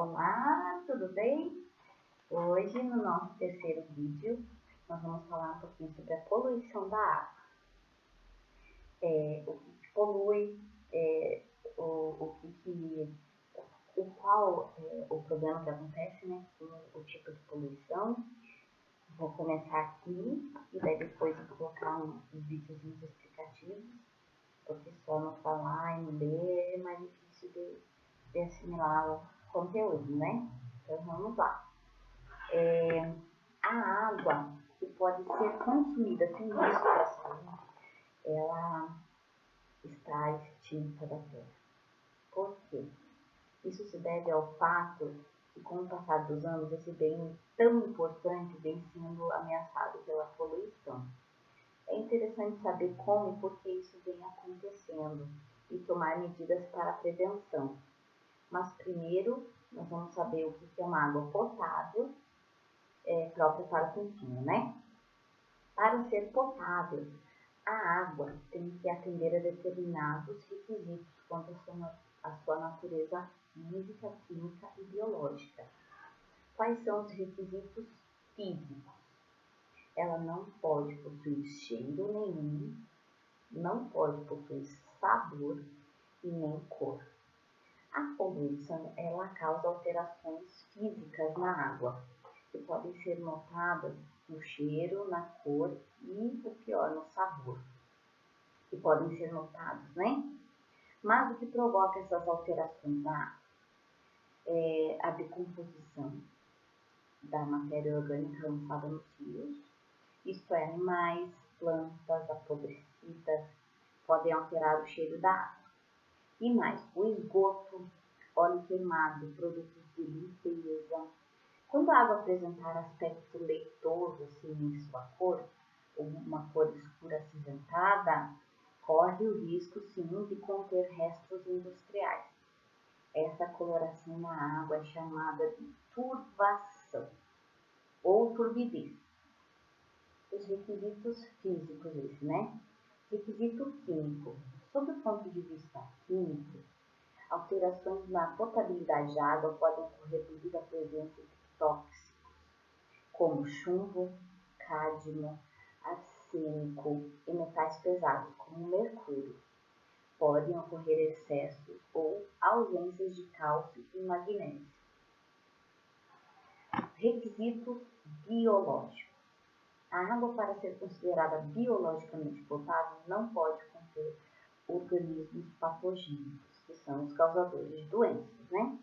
Olá, tudo bem? Hoje, no nosso terceiro vídeo, nós vamos falar um pouquinho sobre a poluição da água. O que polui, qual é o problema que acontece, né? O tipo de poluição. Vou começar aqui e daí depois eu vou colocar uns videozinhos explicativos, porque só não falar e não ler é mais difícil de assimilar o conteúdo, né? Então vamos lá. A água que pode ser consumida sem risco para a saúde, ela está extinta da Terra. Por quê? Isso se deve ao fato que, com o passar dos anos, esse bem tão importante vem sendo ameaçado pela poluição. É interessante saber como e por que isso vem acontecendo e tomar medidas para a prevenção. Mas primeiro, nós vamos saber o que é uma água potável, própria para o consumo, né? Para ser potável, a água tem que atender a determinados requisitos quanto à sua natureza física, química e biológica. Quais são os requisitos físicos? Ela não pode possuir cheiro nenhum, não pode possuir sabor e nem cor. A poluição, ela causa alterações físicas na água, que podem ser notadas no cheiro, na cor e, o pior, no sabor, que podem ser notados, né? Mas o que provoca essas alterações na água é a decomposição da matéria orgânica lançada nos rios, isto é, animais, plantas apodrecidas podem alterar o cheiro da água. E mais, o esgoto, óleo queimado, produtos de limpeza. Quando a água apresentar aspecto leitoso, assim, em sua cor, ou uma cor escura acinzentada, corre o risco, sim, de conter restos industriais. Essa coloração na água é chamada de turvação ou turbidez. Os requisitos físicos, né? Requisito químico. Sob o ponto de vista químico, alterações na potabilidade da água podem ocorrer devido à presença de tóxicos, como chumbo, cádmio, arsênico e metais pesados, como mercúrio. Podem ocorrer excessos ou ausências de cálcio e magnésio. Requisito biológico. A água, para ser considerada biologicamente potável, não pode conter organismos patogênicos, que são os causadores de doenças, né?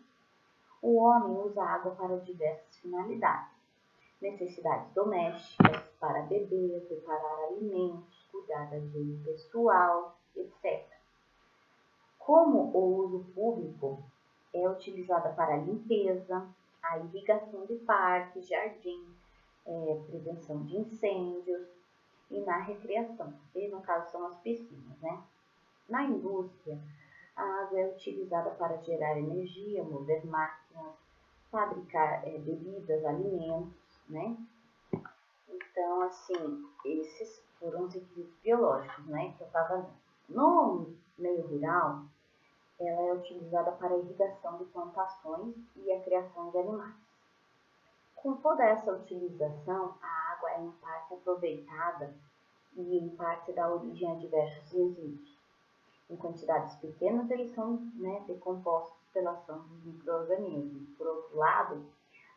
O homem usa a água para diversas finalidades. Necessidades domésticas, para beber, preparar alimentos, cuidar da higiene pessoal, etc. Como o uso público é utilizada para a limpeza, a irrigação de parques, jardins, prevenção de incêndios e na recreação, que no caso são as piscinas, né? Na indústria, a água é utilizada para gerar energia, mover máquinas, fabricar bebidas, alimentos, né? Então, assim, esses foram os requisitos biológicos, né? Que eu estava dando. No meio rural, ela é utilizada para a irrigação de plantações e a criação de animais. Com toda essa utilização, a água é em parte aproveitada e em parte dá origem a diversos resíduos. Em quantidades pequenas, eles são decompostos pela ação dos micro-organismos. Por outro lado,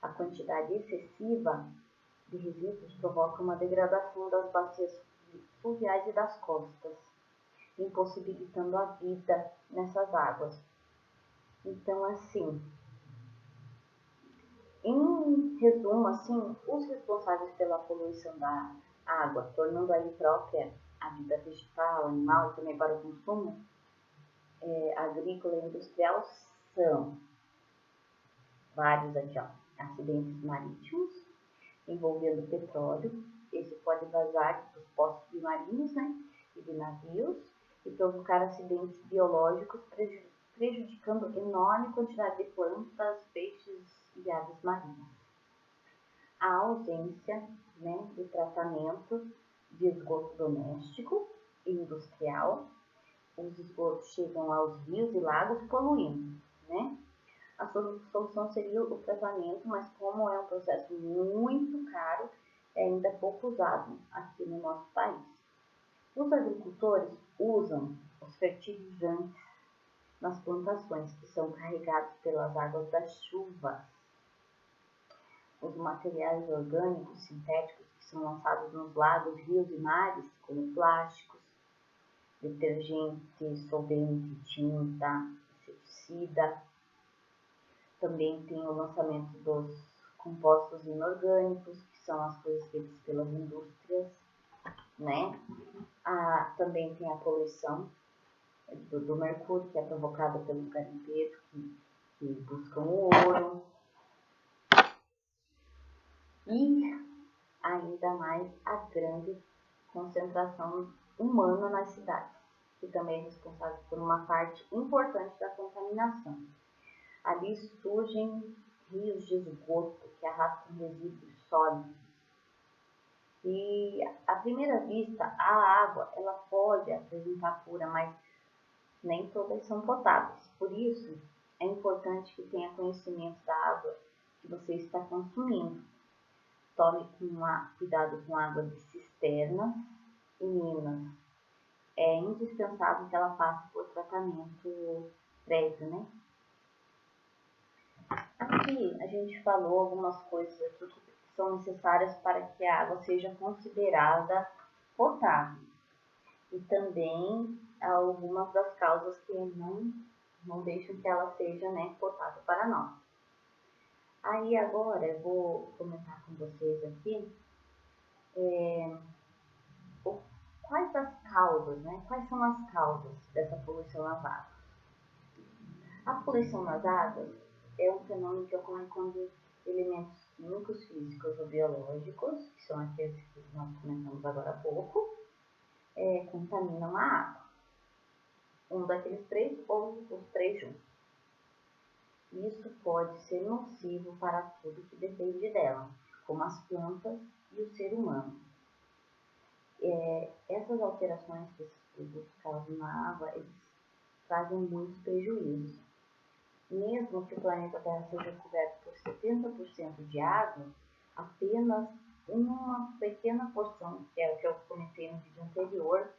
a quantidade excessiva de resíduos provoca uma degradação das bacias fluviais e das costas, impossibilitando a vida nessas águas. Então, assim, em resumo, assim, os responsáveis pela poluição da água, tornando a imprópria a vida vegetal, animal e também para o consumo agrícola e industrial, são vários aqui, ó, acidentes marítimos envolvendo petróleo. Esse pode vazar dos poços submarinos, né, e de navios e provocar acidentes biológicos, prejudicando enorme quantidade de plantas, peixes e aves marinhas. A ausência, de tratamento de esgoto doméstico e industrial. Os esgotos chegam aos rios e lagos poluindo, né? A solução seria o tratamento, mas como é um processo muito caro, é ainda pouco usado aqui no nosso país. Os agricultores usam os fertilizantes nas plantações, que são carregados pelas águas das chuvas. Os materiais orgânicos sintéticos que são lançados nos lagos, rios e mares, como plásticos, detergente, solvente, tinta, inseticida. Também tem o lançamento dos compostos inorgânicos, que são as coisas feitas pelas indústrias, né? Também tem a poluição do mercúrio, que é provocada pelos garimpeiros que buscam o ouro. E ainda mais a grande concentração humana nas cidades, que também é responsável por uma parte importante da contaminação. Ali surgem rios de esgoto que arrastam resíduos sólidos. E à primeira vista, a água ela pode apresentar pura, mas nem todas são potáveis. Por isso, é importante que tenha conhecimento da água que você está consumindo. Tome cuidado com água de cisterna e minas. É indispensável que ela passe por tratamento prévio, né? Aqui a gente falou algumas coisas aqui que são necessárias para que a água seja considerada potável. E também algumas das causas que não deixam que ela seja, né, potável para nós. Aí agora eu vou comentar com vocês aqui quais as causas, né? Quais são as causas dessa poluição nas águas? A poluição nas águas é um fenômeno que ocorre quando elementos químicos, físicos ou biológicos, que são aqueles que nós comentamos agora há pouco, contaminam a água. Um daqueles três ou os três juntos. Isso pode ser nocivo para tudo que depende dela, como as plantas e o ser humano. Essas alterações que esses produtos causam na água, eles trazem muitos prejuízos. Mesmo que o planeta Terra seja coberto por 70% de água, apenas uma pequena porção, que é o que eu comentei no vídeo anterior,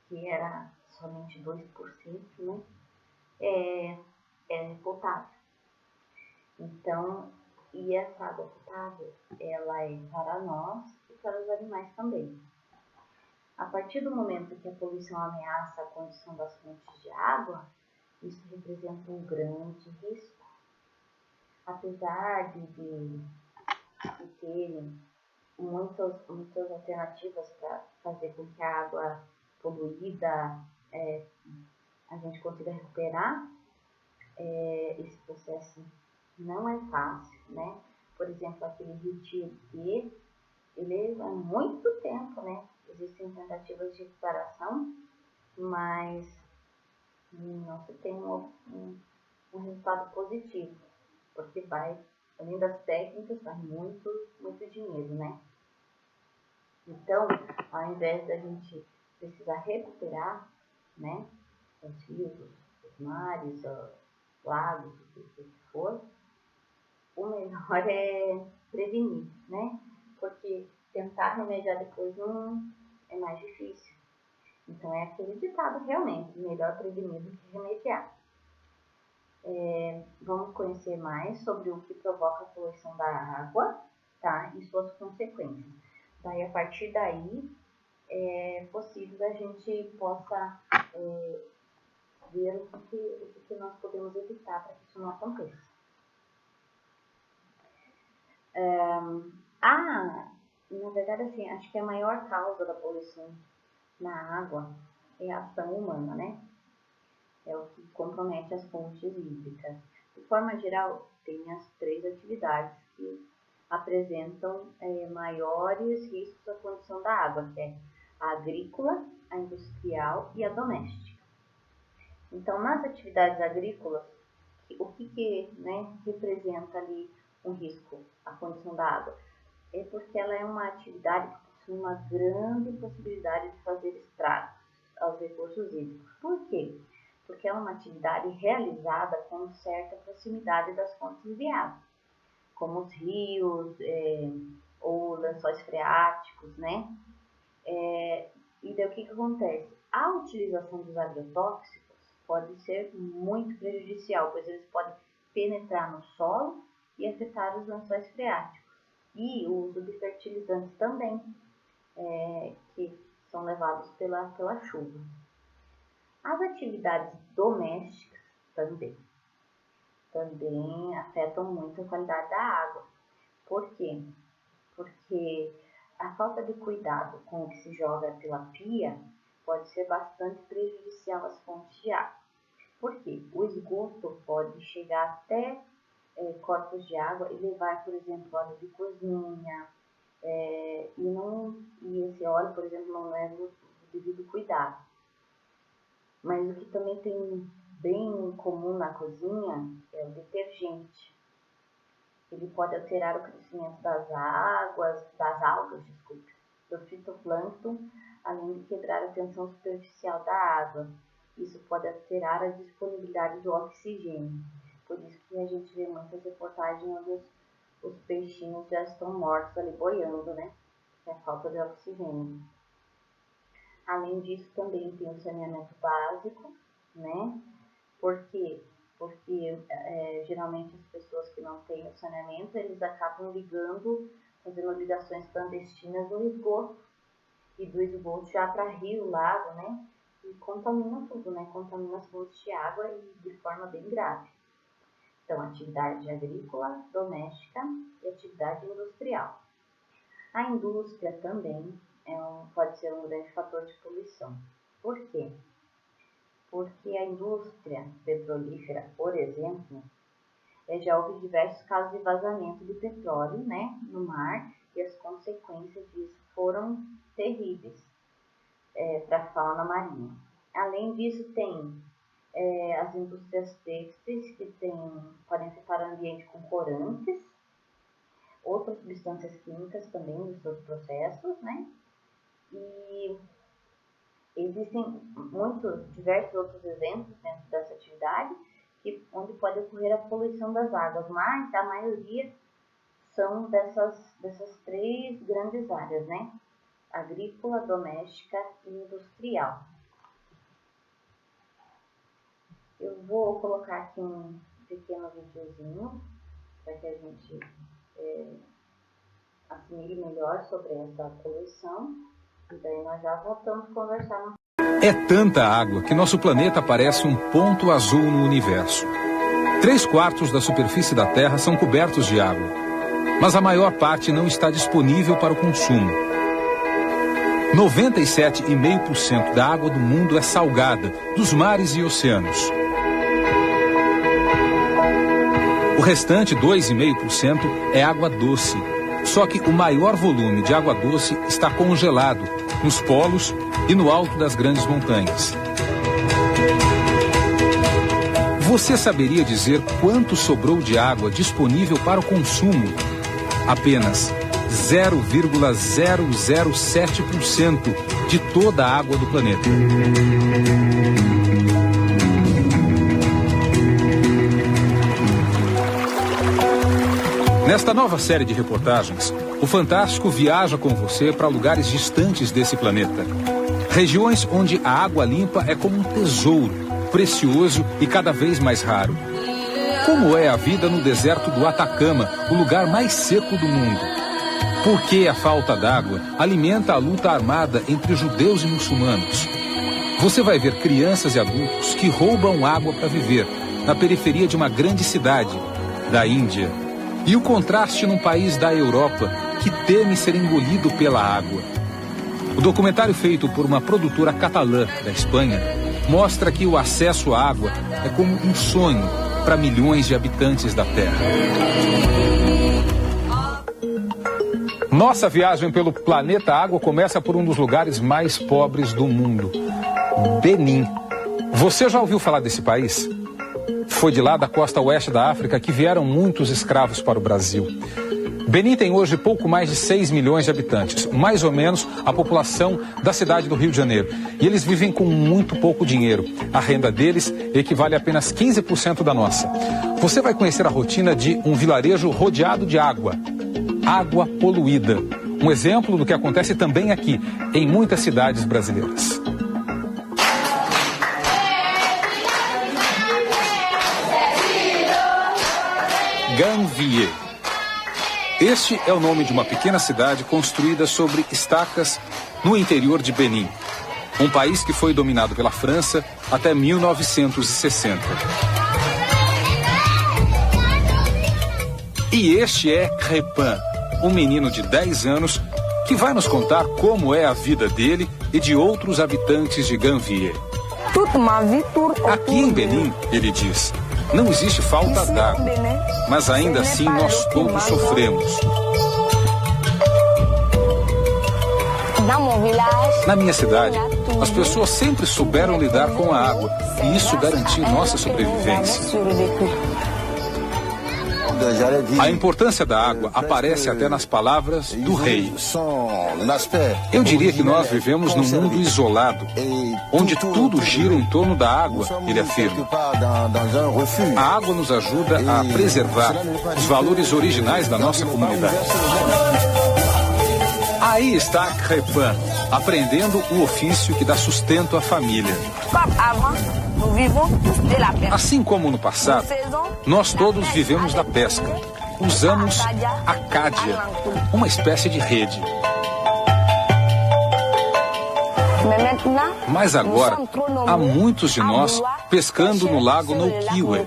que era somente 2%, né, é potável. Então, e essa água potável, ela é para nós e para os animais também. A partir do momento que a poluição ameaça a condição das fontes de água, isso representa um grande risco. Apesar de terem muitas alternativas para fazer com que a água poluída a gente consiga recuperar, esse processo não é fácil, né? Por exemplo, aquele rio Tietê, ele há muito tempo, né? Existem tentativas de recuperação, mas não se tem um resultado positivo, porque além das técnicas, vai muito dinheiro, né? Então, ao invés da gente precisar recuperar, né, os rios, os mares, os lagos, o que for, o melhor é prevenir, né? Porque tentar remediar depois não é mais difícil. Então, é aquele ditado realmente, melhor prevenir do que remediar. Vamos conhecer mais sobre o que provoca a poluição da água, tá? E suas consequências. Daí, a partir daí, é possível que a gente possa ver o que nós podemos evitar para que isso não aconteça. Na verdade, assim, acho que a maior causa da poluição na água é a ação humana, né? É o que compromete as fontes hídricas. De forma geral, tem as três atividades que apresentam maiores riscos à condição da água, que é a agrícola, a industrial e a doméstica. Então, nas atividades agrícolas, o que representa ali um risco à condição da água? É porque ela é uma atividade que possui uma grande possibilidade de fazer estragos aos recursos hídricos. Por quê? porque é uma atividade realizada com certa proximidade das fontes de água, como os rios ou lençóis freáticos, né? E daí o que acontece? A utilização dos agrotóxicos pode ser muito prejudicial, pois eles podem penetrar no solo e afetar os lençóis freáticos. E o uso de fertilizantes também, que são levados pela chuva. As atividades domésticas também afetam muito a qualidade da água. Por quê? Porque a falta de cuidado com o que se joga pela pia pode ser bastante prejudicial às fontes de água. Por quê? O esgoto pode chegar até corpos de água e levar, por exemplo, óleo de cozinha, e esse óleo, por exemplo, não leva o devido cuidado. Mas o que também tem bem comum na cozinha é o detergente. Ele pode alterar o crescimento das algas, do fitoplâncton, além de quebrar a tensão superficial da água. Isso pode alterar a disponibilidade do oxigênio. Por isso que a gente vê muitas reportagens onde os peixinhos já estão mortos ali boiando, né? É a falta de oxigênio. Além disso, também tem o saneamento básico, né? Por quê? Porque geralmente as pessoas que não têm o saneamento, eles acabam fazendo ligações clandestinas do esgoto. E do esgoto já para rio, lago, né? E contamina tudo, né? Contamina as fontes de água e de forma bem grave. Então, atividade agrícola, doméstica e atividade industrial. A indústria também pode ser um grande fator de poluição. Por quê? Porque a indústria petrolífera, por exemplo, já houve diversos casos de vazamento de petróleo, né, no mar, e as consequências disso foram terríveis para a fauna marinha. Além disso, tem as indústrias têxteis que podem afetar o ambiente com corantes, outras substâncias químicas também nos seus processos, né? E existem diversos outros exemplos dentro dessa atividade onde pode ocorrer a poluição das águas, mas a maioria são dessas três grandes áreas, né? Agrícola, doméstica e industrial. Eu vou colocar aqui um pequeno videozinho para que a gente assimile melhor sobre essa poluição e daí nós já voltamos a conversar. É tanta água que nosso planeta parece um ponto azul no universo. 3/4 da superfície da Terra são cobertos de água, mas a maior parte não está disponível para o consumo. 97,5% da água do mundo é salgada, dos mares e oceanos. O restante, 2,5%, é água doce. Só que o maior volume de água doce está congelado nos polos e no alto das grandes montanhas. Você saberia dizer quanto sobrou de água disponível para o consumo? Apenas 0,007% de toda a água do planeta. Nesta nova série de reportagens, o Fantástico viaja com você para lugares distantes desse planeta. Regiões onde a água limpa é como um tesouro, precioso e cada vez mais raro. Como é a vida no deserto do Atacama, o lugar mais seco do mundo? Por que a falta d'água alimenta a luta armada entre judeus e muçulmanos? Você vai ver crianças e adultos que roubam água para viver, na periferia de uma grande cidade, da Índia. E o contraste num país da Europa que teme ser engolido pela água. O documentário feito por uma produtora catalã da Espanha mostra que o acesso à água é como um sonho para milhões de habitantes da Terra. Nossa viagem pelo planeta Água começa por um dos lugares mais pobres do mundo, Benim. Você já ouviu falar desse país? Foi de lá, da costa oeste da África, que vieram muitos escravos para o Brasil. Benim tem hoje pouco mais de 6 milhões de habitantes, mais ou menos a população da cidade do Rio de Janeiro. E eles vivem com muito pouco dinheiro. A renda deles equivale a apenas 15% da nossa. Você vai conhecer a rotina de um vilarejo rodeado de água. Água poluída. Um exemplo do que acontece também aqui, em muitas cidades brasileiras. Ganvié. Este é o nome de uma pequena cidade construída sobre estacas no interior de Benim, um país que foi dominado pela França até 1960. E este é Crépin, um menino de 10 anos que vai nos contar como é a vida dele e de outros habitantes de Ganvié. Aqui em Benim, ele diz, não existe falta d'água, mas ainda assim nós todos sofremos. Na minha cidade, as pessoas sempre souberam lidar com a água e isso garantiu nossa sobrevivência. A importância da água aparece até nas palavras do rei. Eu diria que nós vivemos num mundo isolado, onde tudo gira em torno da água, ele afirma. A água nos ajuda a preservar os valores originais da nossa comunidade. Aí está Crépin, aprendendo o ofício que dá sustento à família. Assim como no passado, nós todos vivemos da pesca. Usamos a cádia, uma espécie de rede. Mas agora, há muitos de nós pescando no lago Noukiwe.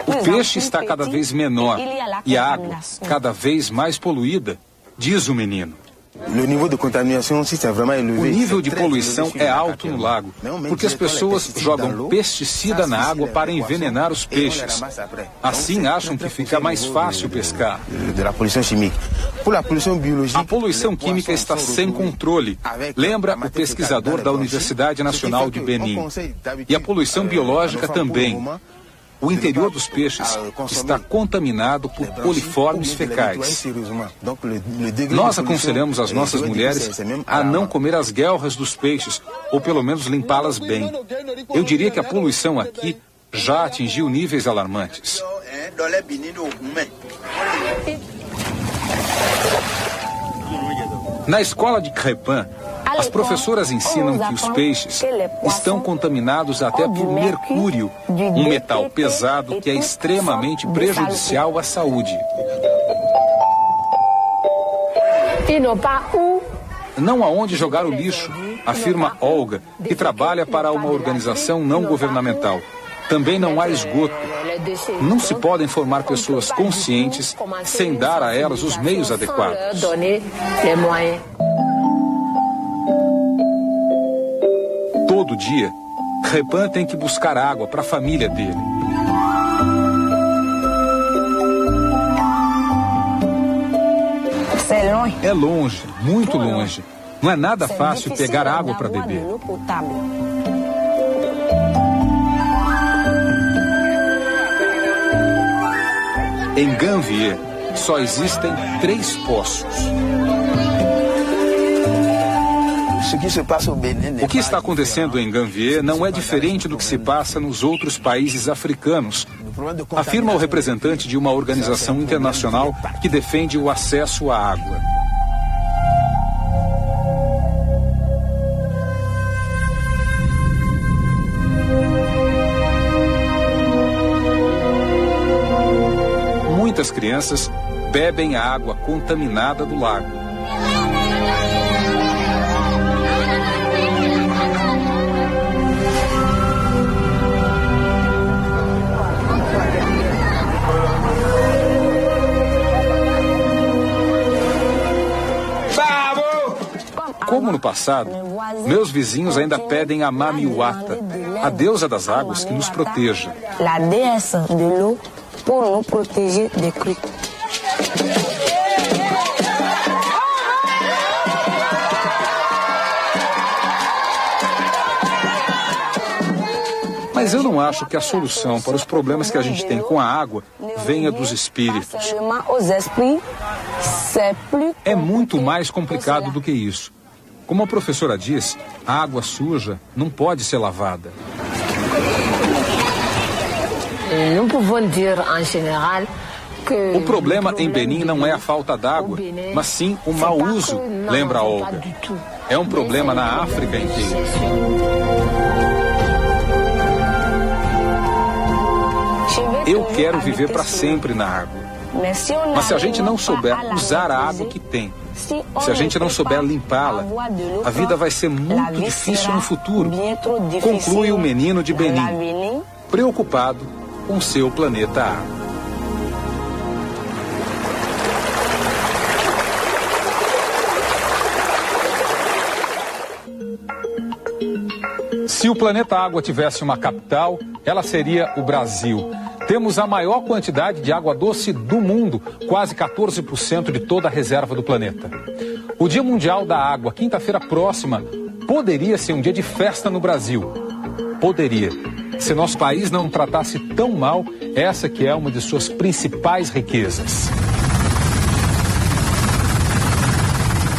O peixe está cada vez menor e a água cada vez mais poluída, diz o menino. O nível de poluição é alto no lago, porque as pessoas jogam pesticida na água para envenenar os peixes. Assim acham que fica mais fácil pescar. A poluição química está sem controle, lembra o pesquisador da Universidade Nacional de Benim. E a poluição biológica também. O interior dos peixes está contaminado por coliformes fecais. Nós aconselhamos as nossas mulheres a não comer as guelras dos peixes, ou pelo menos limpá-las bem. Eu diria que a poluição aqui já atingiu níveis alarmantes. Na escola de Crépin, as professoras ensinam que os peixes estão contaminados até por mercúrio, um metal pesado que é extremamente prejudicial à saúde. Não há onde jogar o lixo, afirma Olga, que trabalha para uma organização não governamental. Também não há esgoto. Não se podem formar pessoas conscientes sem dar a elas os meios adequados. Todo dia, Crépin tem que buscar água para a família dele. É longe, muito longe. Não é nada fácil pegar água para beber. Em Ganvié, só existem 3 poços. O que está acontecendo em Ganvié não é diferente do que se passa nos outros países africanos, afirma o representante de uma organização internacional que defende o acesso à água. Muitas crianças bebem a água contaminada do lago. Como no passado, meus vizinhos ainda pedem a Mamiwata, a deusa das águas, que nos proteja. La déesse de l'eau pour nous protéger des crues. Mas eu não acho que a solução para os problemas que a gente tem com a água venha dos espíritos. É muito mais complicado do que isso. Como a professora diz, a água suja não pode ser lavada. O problema em Benin não é a falta d'água, mas sim o mau uso, lembra Olga. É um problema na África inteira. Eu quero viver para sempre na água. Mas se a gente não souber usar a água que tem, se a gente não souber limpá-la, a vida vai ser muito difícil no futuro, conclui o menino de Benin, preocupado com seu planeta água. Se o planeta Água tivesse uma capital, ela seria o Brasil. Temos a maior quantidade de água doce do mundo, quase 14% de toda a reserva do planeta. O Dia Mundial da Água, quinta-feira próxima, poderia ser um dia de festa no Brasil. Poderia. Se nosso país não tratasse tão mal essa que é uma de suas principais riquezas.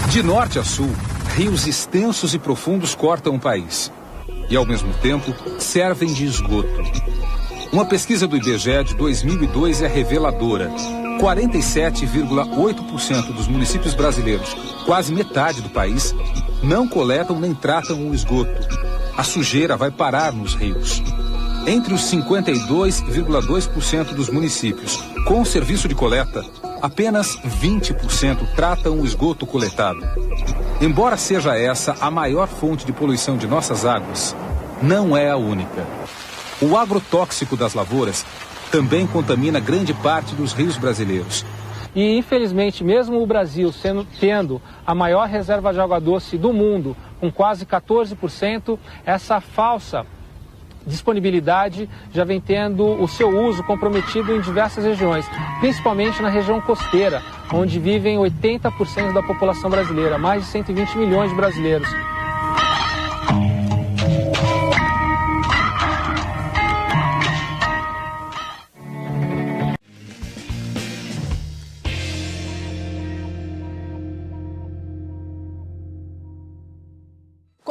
De norte a sul, rios extensos e profundos cortam o país. E, ao mesmo tempo, servem de esgoto. Uma pesquisa do IBGE de 2002 é reveladora. 47,8% dos municípios brasileiros, quase metade do país, não coletam nem tratam o esgoto. A sujeira vai parar nos rios. Entre os 52,2% dos municípios com serviço de coleta, apenas 20% tratam o esgoto coletado. Embora seja essa a maior fonte de poluição de nossas águas, não é a única. O agrotóxico das lavouras também contamina grande parte dos rios brasileiros. E, infelizmente, mesmo o Brasil tendo a maior reserva de água doce do mundo, com quase 14%, essa falsa disponibilidade já vem tendo o seu uso comprometido em diversas regiões, principalmente na região costeira, onde vivem 80% da população brasileira, mais de 120 milhões de brasileiros.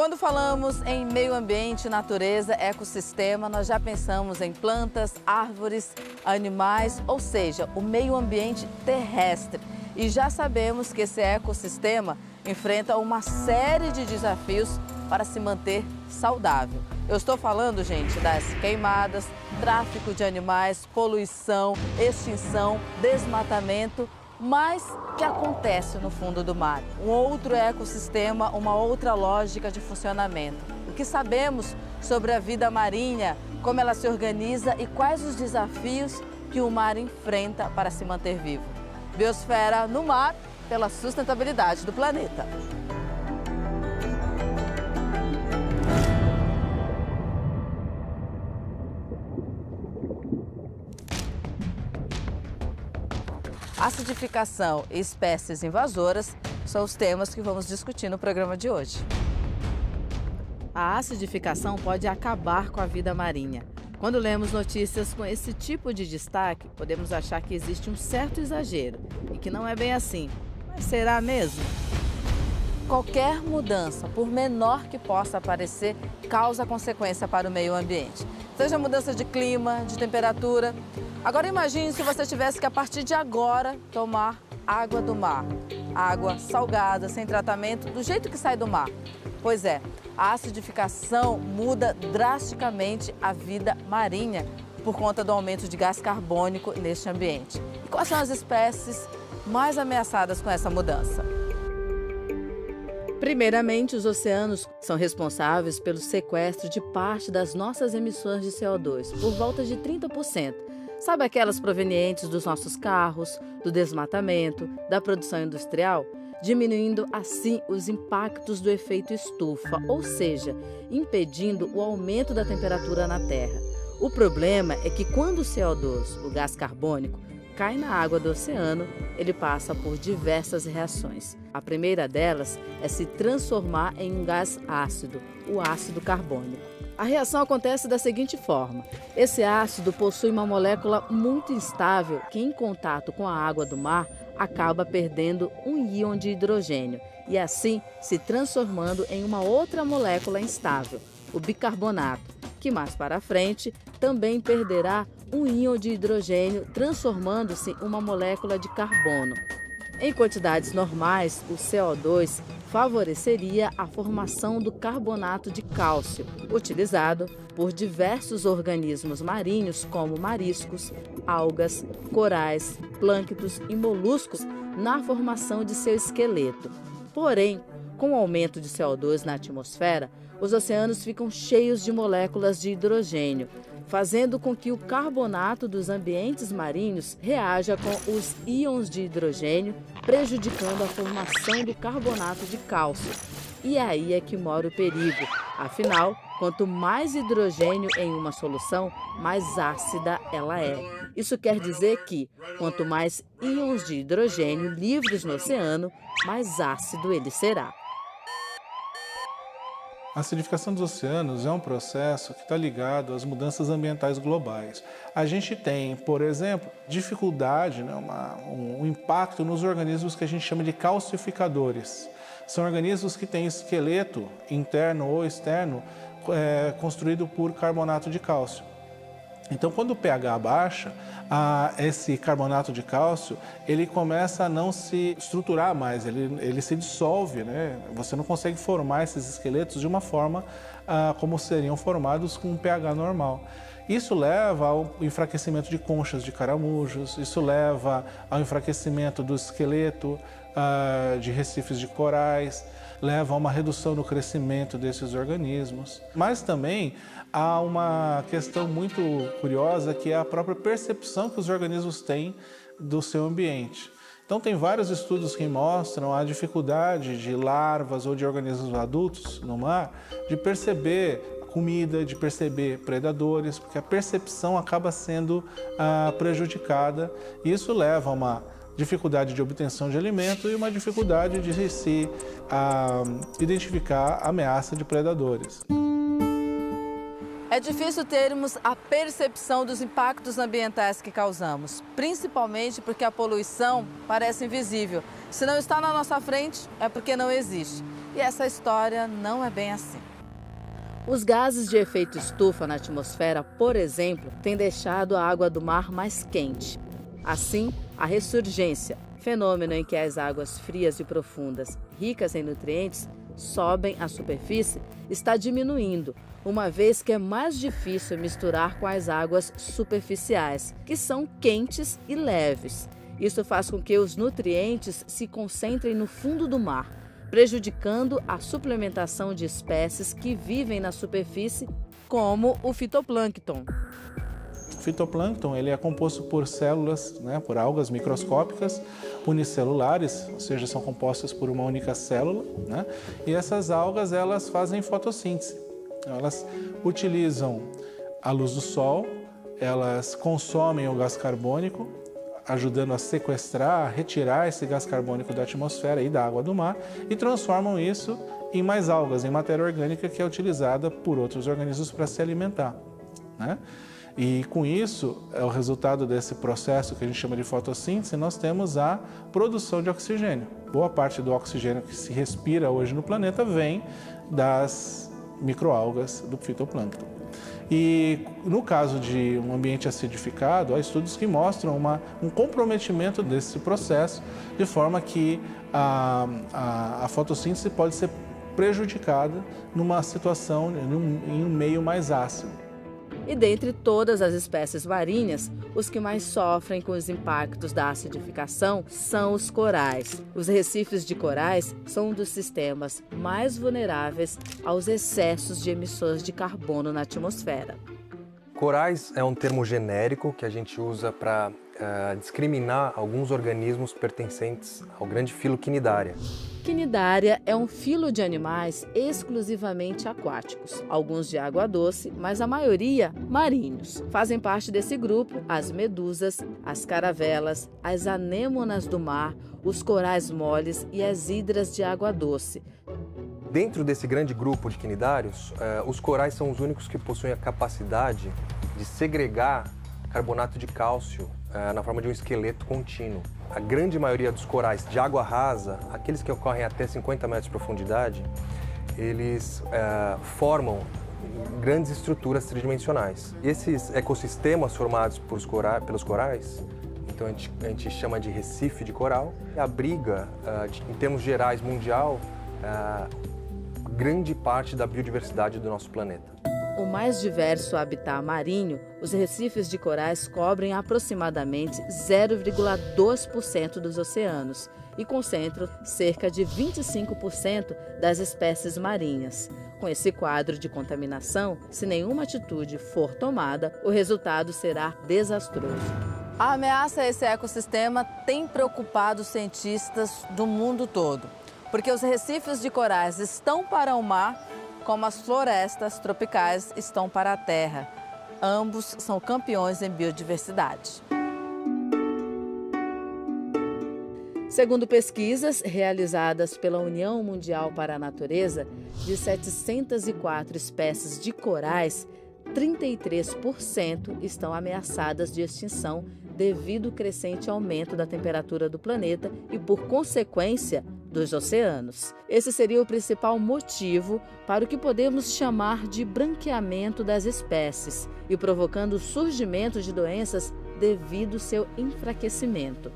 Quando falamos em meio ambiente, natureza, ecossistema, nós já pensamos em plantas, árvores, animais, ou seja, o meio ambiente terrestre. E já sabemos que esse ecossistema enfrenta uma série de desafios para se manter saudável. Eu estou falando, gente, das queimadas, tráfico de animais, poluição, extinção, desmatamento, mas que acontece no fundo do mar. Um outro ecossistema, uma outra lógica de funcionamento. O que sabemos sobre a vida marinha, como ela se organiza e quais os desafios que o mar enfrenta para se manter vivo. Biosfera no mar, pela sustentabilidade do planeta. Acidificação e espécies invasoras são os temas que vamos discutir no programa de hoje. A acidificação pode acabar com a vida marinha. Quando lemos notícias com esse tipo de destaque, podemos achar que existe um certo exagero e que não é bem assim. Mas será mesmo? Qualquer mudança, por menor que possa parecer, causa consequência para o meio ambiente. Seja mudança de clima, de temperatura. Agora imagine se você tivesse que, a partir de agora, tomar água do mar. Água salgada, sem tratamento, do jeito que sai do mar. Pois é, a acidificação muda drasticamente a vida marinha por conta do aumento de gás carbônico neste ambiente. E quais são as espécies mais ameaçadas com essa mudança? Primeiramente, os oceanos são responsáveis pelo sequestro de parte das nossas emissões de CO2, por volta de 30%. Sabe aquelas provenientes dos nossos carros, do desmatamento, da produção industrial? Diminuindo assim os impactos do efeito estufa, ou seja, impedindo o aumento da temperatura na Terra. O problema é que quando o CO2, o gás carbônico, cai na água do oceano, ele passa por diversas reações. A primeira delas é se transformar em um gás ácido, o ácido carbônico. A reação acontece da seguinte forma: esse ácido possui uma molécula muito instável que, em contato com a água do mar, acaba perdendo um íon de hidrogênio e assim se transformando em uma outra molécula instável, o bicarbonato, que mais para frente também perderá um íon de hidrogênio, transformando-se em uma molécula de carbono. Em quantidades normais, o CO2 favoreceria a formação do carbonato de cálcio, utilizado por diversos organismos marinhos como mariscos, algas, corais, plânctons e moluscos na formação de seu esqueleto. Porém, com o aumento de CO2 na atmosfera, os oceanos ficam cheios de moléculas de hidrogênio, fazendo com que o carbonato dos ambientes marinhos reaja com os íons de hidrogênio, prejudicando a formação do carbonato de cálcio. E aí é que mora o perigo. Afinal, quanto mais hidrogênio em uma solução, mais ácida ela é. Isso quer dizer que, quanto mais íons de hidrogênio livres no oceano, mais ácido ele será. A acidificação dos oceanos é um processo que está ligado às mudanças ambientais globais. A gente tem, por exemplo, dificuldade, um impacto nos organismos que a gente chama de calcificadores. São organismos que têm esqueleto interno ou externo construído por carbonato de cálcio. Então, quando o pH baixa, esse carbonato de cálcio, ele começa a não se estruturar mais, ele se dissolve, né? Você não consegue formar esses esqueletos de uma forma como seriam formados com um pH normal. Isso leva ao enfraquecimento de conchas de caramujos, isso leva ao enfraquecimento do esqueleto de recifes de corais, leva a uma redução no crescimento desses organismos. Mas também há uma questão muito curiosa, que é a própria percepção que os organismos têm do seu ambiente. Então, tem vários estudos que mostram a dificuldade de larvas ou de organismos adultos no mar de perceber comida, de perceber predadores, porque a percepção acaba sendo prejudicada, e isso leva a uma dificuldade de obtenção de alimento e uma dificuldade de se identificar a ameaça de predadores. É difícil termos a percepção dos impactos ambientais que causamos, principalmente porque a poluição parece invisível. Se não está na nossa frente, é porque não existe. E essa história não é bem assim. Os gases de efeito estufa na atmosfera, por exemplo, têm deixado a água do mar mais quente. Assim, a ressurgência, fenômeno em que as águas frias e profundas, ricas em nutrientes, sobem à superfície, está diminuindo, uma vez que é mais difícil misturar com as águas superficiais, que são quentes e leves. Isso faz com que os nutrientes se concentrem no fundo do mar, prejudicando a suplementação de espécies que vivem na superfície, como o fitoplâncton. O fitoplâncton ele é composto por células, por algas microscópicas, unicelulares, ou seja, são compostas por uma única célula, e essas algas elas fazem fotossíntese. Elas utilizam a luz do sol, elas consomem o gás carbônico, ajudando a sequestrar, a retirar esse gás carbônico da atmosfera e da água do mar, e transformam isso em mais algas, em matéria orgânica que é utilizada por outros organismos para se alimentar, E com isso, é o resultado desse processo que a gente chama de fotossíntese, nós temos a produção de oxigênio. Boa parte do oxigênio que se respira hoje no planeta vem das microalgas do fitoplâncton. E no caso de um ambiente acidificado, há estudos que mostram um comprometimento desse processo, de forma que a fotossíntese pode ser prejudicada numa situação, em um meio mais ácido. E dentre todas as espécies marinhas, os que mais sofrem com os impactos da acidificação são os corais. Os recifes de corais são um dos sistemas mais vulneráveis aos excessos de emissões de carbono na atmosfera. Corais é um termo genérico que a gente usa para discriminar alguns organismos pertencentes ao grande filo Cnidaria. Cnidaria é um filo de animais exclusivamente aquáticos, alguns de água doce, mas a maioria marinhos. Fazem parte desse grupo as medusas, as caravelas, as anêmonas do mar, os corais moles e as hidras de água doce. Dentro desse grande grupo de quinidários, os corais são os únicos que possuem a capacidade de segregar carbonato de cálcio na forma de um esqueleto contínuo. A grande maioria dos corais de água rasa, aqueles que ocorrem até 50 metros de profundidade, eles formam grandes estruturas tridimensionais. Esses ecossistemas formados pelos corais, então a gente chama de recife de coral, abriga, em termos gerais, mundial, grande parte da biodiversidade do nosso planeta. O mais diverso habitat marinho, os recifes de corais cobrem aproximadamente 0,2% dos oceanos e concentram cerca de 25% das espécies marinhas. Com esse quadro de contaminação, se nenhuma atitude for tomada, o resultado será desastroso. A ameaça a esse ecossistema tem preocupado os cientistas do mundo todo, porque os recifes de corais estão para o mar, como as florestas tropicais estão para a terra. Ambos são campeões em biodiversidade. Segundo pesquisas realizadas pela União Mundial para a Natureza, de 704 espécies de corais, 33% estão ameaçadas de extinção devido ao crescente aumento da temperatura do planeta e, por consequência, dos oceanos. Esse seria o principal motivo para o que podemos chamar de branqueamento das espécies e provocando o surgimento de doenças devido ao seu enfraquecimento.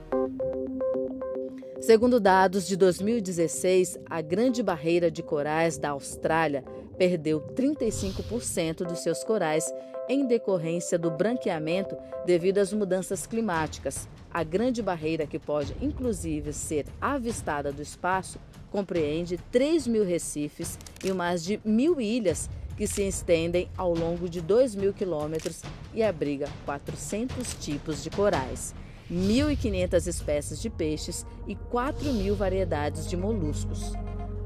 Segundo dados de 2016, a Grande Barreira de Corais da Austrália perdeu 35% dos seus corais em decorrência do branqueamento devido às mudanças climáticas. A Grande Barreira, que pode inclusive ser avistada do espaço, compreende 3.000 recifes e mais de 1.000 ilhas que se estendem ao longo de 2.000 quilômetros e abriga 400 tipos de corais, 1.500 espécies de peixes e 4.000 variedades de moluscos.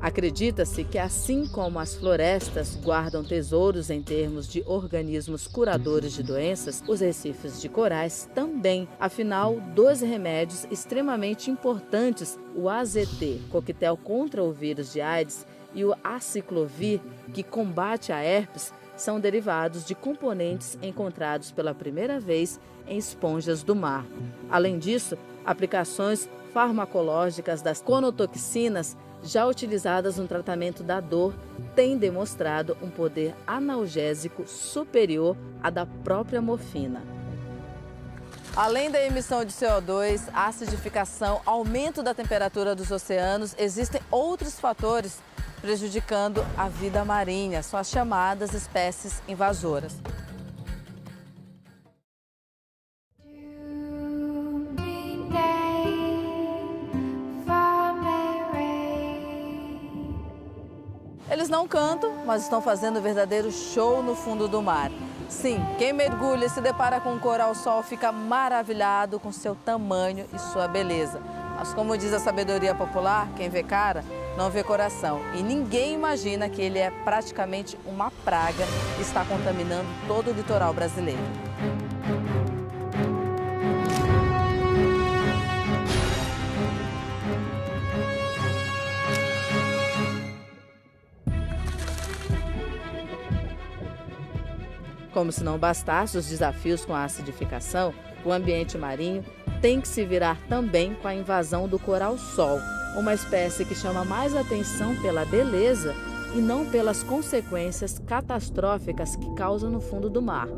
Acredita-se que, assim como as florestas guardam tesouros em termos de organismos curadores de doenças, os recifes de corais também. Afinal, 2 remédios extremamente importantes, o AZT, coquetel contra o vírus de AIDS, e o aciclovir, que combate a herpes, são derivados de componentes encontrados pela primeira vez em esponjas do mar. Além disso, aplicações farmacológicas das conotoxinas, já utilizadas no tratamento da dor, têm demonstrado um poder analgésico superior à da própria morfina. Além da emissão de CO2, acidificação, aumento da temperatura dos oceanos, existem outros fatores prejudicando a vida marinha, são as chamadas espécies invasoras. Eles não cantam, mas estão fazendo um verdadeiro show no fundo do mar. Sim, quem mergulha e se depara com um coral-sol fica maravilhado com seu tamanho e sua beleza. Mas como diz a sabedoria popular, quem vê cara não vê coração. E ninguém imagina que ele é praticamente uma praga e está contaminando todo o litoral brasileiro. Como se não bastasse os desafios com a acidificação, o ambiente marinho tem que se virar também com a invasão do coral-sol, uma espécie que chama mais atenção pela beleza e não pelas consequências catastróficas que causa no fundo do mar.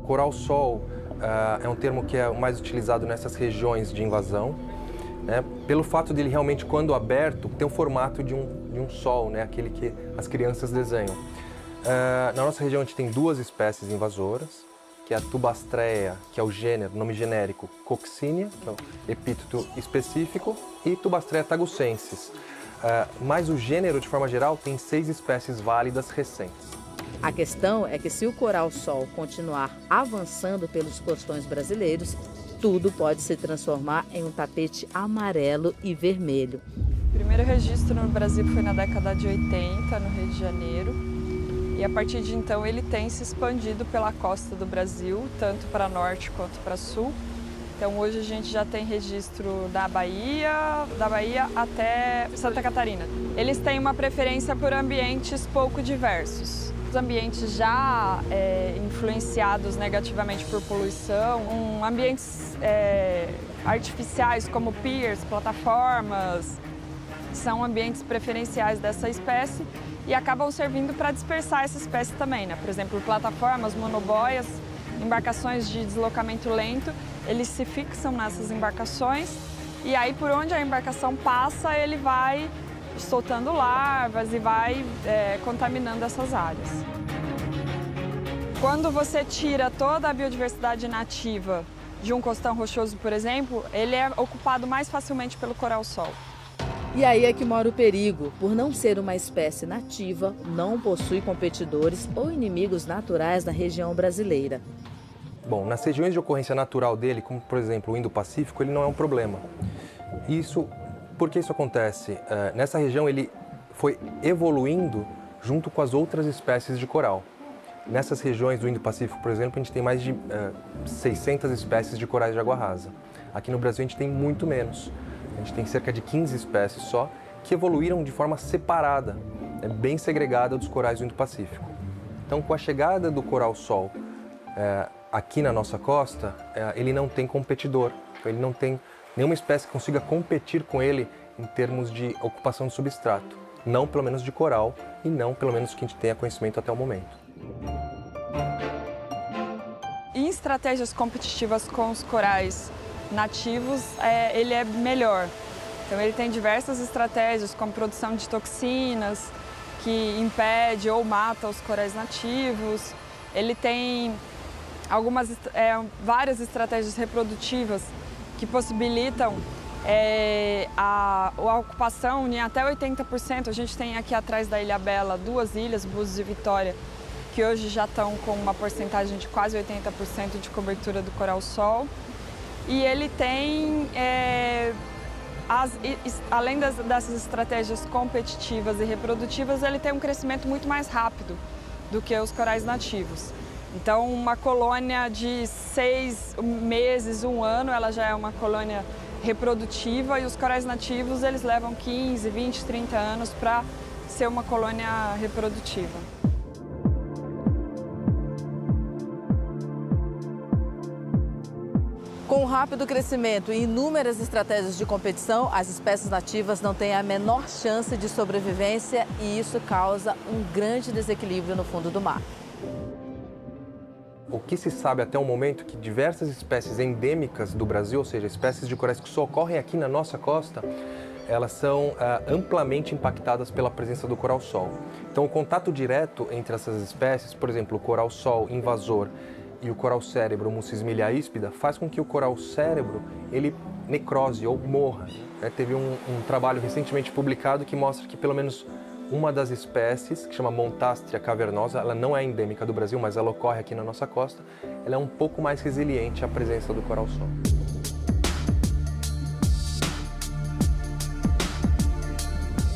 Coral-sol é um termo que é o mais utilizado nessas regiões de invasão, né, pelo fato dele realmente, quando aberto, ter um formato de um sol, né, aquele que as crianças desenham. Na nossa região a gente tem 2 espécies invasoras, que é a Tubastreia, que é o gênero, nome genérico Coccinia, que é o epíteto específico, e Tubastreia tagucensis. Mas o gênero, de forma geral, tem 6 espécies válidas recentes. A questão é que se o coral-sol continuar avançando pelos costões brasileiros, tudo pode se transformar em um tapete amarelo e vermelho. O primeiro registro no Brasil foi na década de 80, no Rio de Janeiro. E a partir de então ele tem se expandido pela costa do Brasil, tanto para norte quanto para sul. Então hoje a gente já tem registro da Bahia até Santa Catarina. Eles têm uma preferência por ambientes pouco diversos. Os ambientes já influenciados negativamente por poluição, ambientes artificiais como piers, plataformas, são ambientes preferenciais dessa espécie e acabam servindo para dispersar essa espécie também, né? Por exemplo, plataformas, monoboias, embarcações de deslocamento lento, eles se fixam nessas embarcações e aí por onde a embarcação passa, ele vai soltando larvas e vai contaminando essas áreas. Quando você tira toda a biodiversidade nativa de um costão rochoso, por exemplo, ele é ocupado mais facilmente pelo coral-sol. E aí é que mora o perigo. Por não ser uma espécie nativa, não possui competidores ou inimigos naturais na região brasileira. Bom, nas regiões de ocorrência natural dele, como por exemplo o Indo-Pacífico, ele não é um problema. Por que isso acontece? Nessa região ele foi evoluindo junto com as outras espécies de coral. Nessas regiões do Indo-Pacífico, por exemplo, a gente tem mais de 600 espécies de corais de água rasa. Aqui no Brasil a gente tem muito menos. A gente tem cerca de 15 espécies só que evoluíram de forma separada, bem segregada dos corais do Indo-Pacífico. Então, com a chegada do coral-sol aqui na nossa costa, ele não tem competidor. Então, ele não tem nenhuma espécie que consiga competir com ele em termos de ocupação de substrato. Não pelo menos de coral e não pelo menos que a gente tenha conhecimento até o momento. Em estratégias competitivas com os corais nativos, ele é melhor. Então ele tem diversas estratégias, como produção de toxinas, que impede ou mata os corais nativos. Ele tem várias estratégias reprodutivas que possibilitam a ocupação em até 80%. A gente tem aqui atrás da Ilha Bela 2 ilhas, Búzios e Vitória, que hoje já estão com uma porcentagem de quase 80% de cobertura do coral-sol. E ele tem, além dessas estratégias competitivas e reprodutivas, ele tem um crescimento muito mais rápido do que os corais nativos. Então, uma colônia de 6 meses, 1 ano, ela já é uma colônia reprodutiva e os corais nativos, eles levam 15, 20, 30 anos para ser uma colônia reprodutiva. Com rápido crescimento e inúmeras estratégias de competição, as espécies nativas não têm a menor chance de sobrevivência e isso causa um grande desequilíbrio no fundo do mar. O que se sabe até o momento é que diversas espécies endêmicas do Brasil, ou seja, espécies de corais que só ocorrem aqui na nossa costa, elas são amplamente impactadas pela presença do coral-sol. Então, o contato direto entre essas espécies, por exemplo, o coral-sol invasor e o coral-cérebro Mucismilia híspida, faz com que o coral-cérebro ele necrose ou morra. Teve um trabalho recentemente publicado que mostra que pelo menos uma das espécies, que chama Montastria cavernosa, ela não é endêmica do Brasil, mas ela ocorre aqui na nossa costa, ela é um pouco mais resiliente à presença do coral-sol.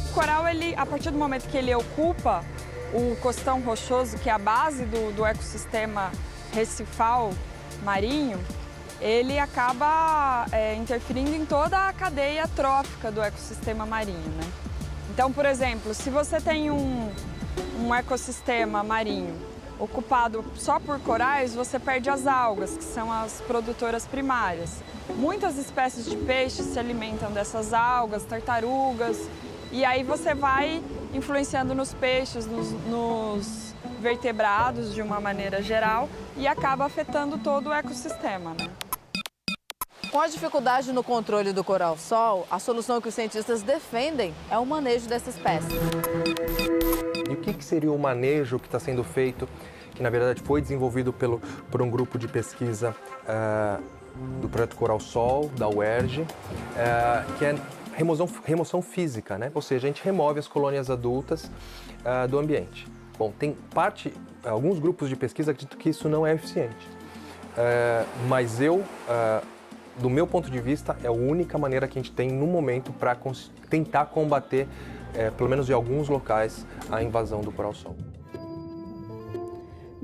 O coral, a partir do momento que ele ocupa o costão rochoso, que é a base do ecossistema recifal marinho, ele acaba interferindo em toda a cadeia trófica do ecossistema marinho, né? Então, por exemplo, se você tem um ecossistema marinho ocupado só por corais, você perde as algas, que são as produtoras primárias. Muitas espécies de peixes se alimentam dessas algas, tartarugas, e aí você vai influenciando nos peixes, nos vertebrados de uma maneira geral e acaba afetando todo o ecossistema, né? Com a dificuldade no controle do coral-sol, a solução que os cientistas defendem é o manejo dessa espécie. E o que seria o manejo que está sendo feito, que na verdade foi desenvolvido por um grupo de pesquisa do Projeto Coral-Sol, da UERJ, que é remoção física, né? Ou seja, a gente remove as colônias adultas do ambiente. Bom, tem alguns grupos de pesquisa acreditam que isso não é eficiente, mas do meu ponto de vista, é a única maneira que a gente tem no momento para tentar combater, pelo menos em alguns locais, a invasão do coral-sol.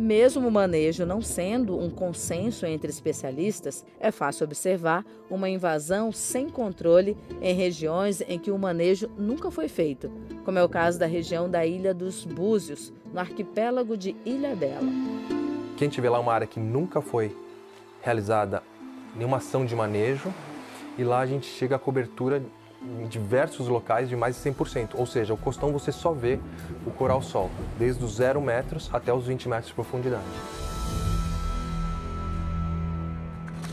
Mesmo o manejo não sendo um consenso entre especialistas, é fácil observar uma invasão sem controle em regiões em que o manejo nunca foi feito, como é o caso da região da Ilha dos Búzios, no arquipélago de Ilhabela. Quem tiver lá uma área que nunca foi realizada nenhuma ação de manejo, e lá a gente chega à cobertura em diversos locais de mais de 100%, ou seja, o costão você só vê o coral-sol, desde os 0 metros até os 20 metros de profundidade.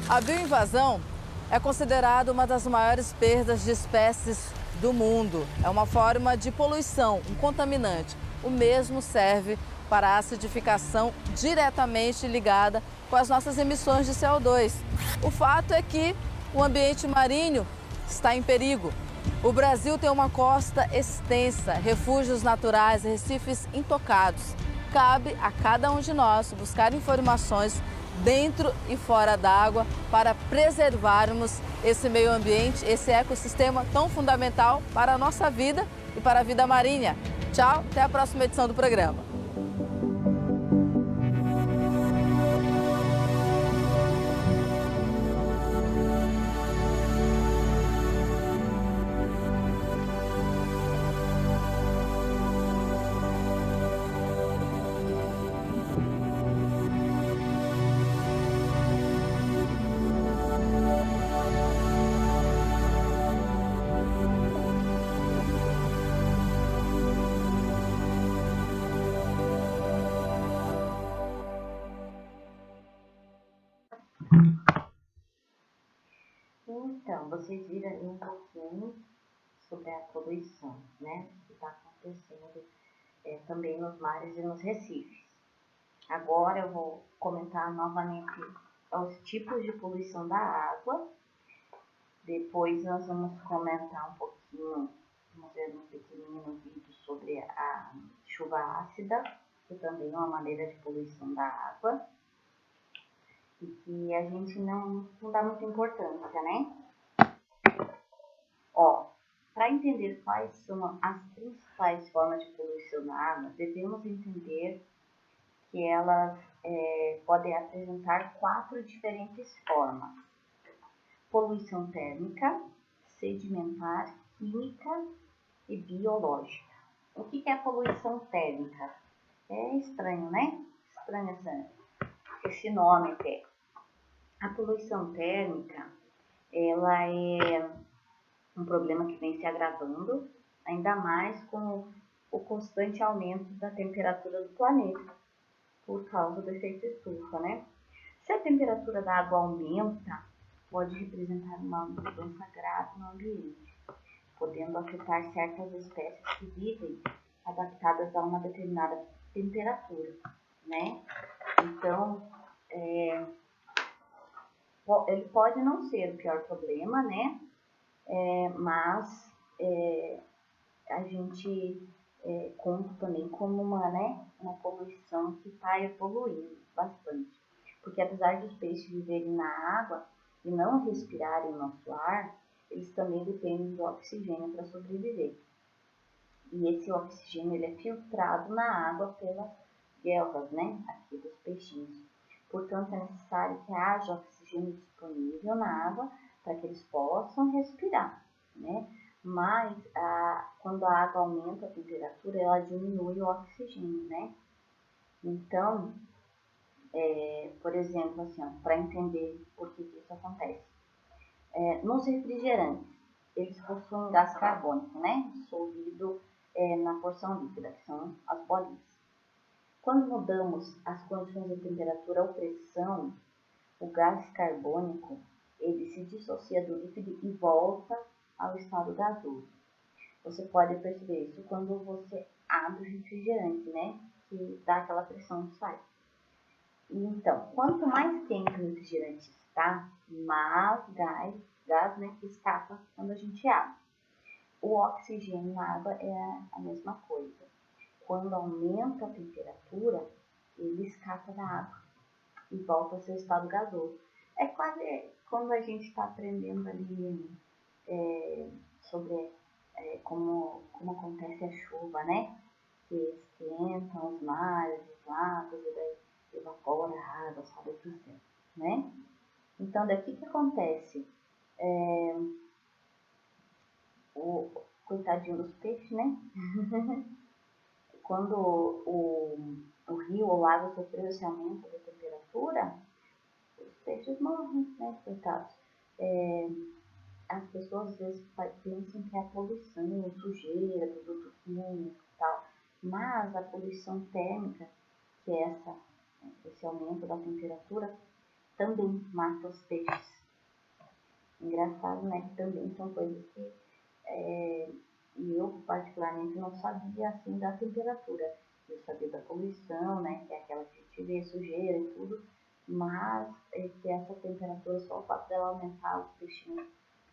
A bioinvasão é considerada uma das maiores perdas de espécies do mundo. É uma forma de poluição, um contaminante. O mesmo serve para a acidificação diretamente ligada com as nossas emissões de CO2. O fato é que o ambiente marinho está em perigo. O Brasil tem uma costa extensa, refúgios naturais, recifes intocados. Cabe a cada um de nós buscar informações dentro e fora d'água para preservarmos esse meio ambiente, esse ecossistema tão fundamental para a nossa vida e para a vida marinha. Tchau, até a próxima edição do programa. Então, vocês viram aí um pouquinho sobre a poluição, né? Que está acontecendo também nos mares e nos recifes. Agora eu vou comentar novamente os tipos de poluição da água. Depois nós vamos comentar um pouquinho, vamos ver um pequenino vídeo sobre a chuva ácida, que também é uma maneira de poluição da água. E que a gente não dá muita importância, né? Ó, para entender quais são as principais formas de poluição da água, devemos entender que elas podem apresentar 4 diferentes formas: poluição térmica, sedimentar, química e biológica. O que é poluição térmica? É estranho, né? Estranho esse nome até. A poluição térmica, ela é um problema que vem se agravando, ainda mais com o constante aumento da temperatura do planeta, por causa do efeito estufa, né? Se a temperatura da água aumenta, pode representar uma mudança grave no ambiente, podendo afetar certas espécies que vivem adaptadas a uma determinada temperatura, né? Então, ele pode não ser o pior problema, né? Mas a gente conta também como uma poluição que está evoluindo bastante. Porque apesar dos peixes viverem na água e não respirarem o nosso ar, eles também dependem do oxigênio para sobreviver. E esse oxigênio ele é filtrado na água pelas guelras, né? Aqui dos peixinhos. Portanto, é necessário que haja oxigênio disponível na água para que eles possam respirar, né? Mas, quando a água aumenta a temperatura, ela diminui o oxigênio, né? Então, por exemplo, assim, para entender por que isso acontece. Nos refrigerantes, eles possuem gás carbônico, né? Dissolvido na porção líquida, que são as bolinhas. Quando mudamos as condições de temperatura ou pressão, o gás carbônico ele se dissocia do líquido e volta ao estado gasoso. Você pode perceber isso quando você abre o refrigerante, né? Que dá aquela pressão que sai. Então, quanto mais quente o refrigerante está, mais gás né, escapa quando a gente abre. O oxigênio na água é a mesma coisa. Quando aumenta a temperatura, ele escapa da água e volta ao seu estado gasoso. É quase quando a gente está aprendendo ali sobre como acontece a chuva, né? Que esquentam os mares, os lagos, e daí fora a água, sobe para o céu, né? Então, daqui que acontece? O coitadinho dos peixes, né? Quando o rio ou o lago sofreu esse aumento da temperatura, os peixes morrem, né, coitados. As pessoas às vezes pensam que é a poluição, sujeira, produto químico e tal, mas a poluição térmica, que é esse aumento da temperatura, também mata os peixes. Engraçado, né, que também são coisas que eu particularmente não sabia assim da temperatura. Eu sabia da poluição, né, que é aquela que a gente vê, sujeira e tudo, mas que essa temperatura, só o fato dela aumentar, os peixinhos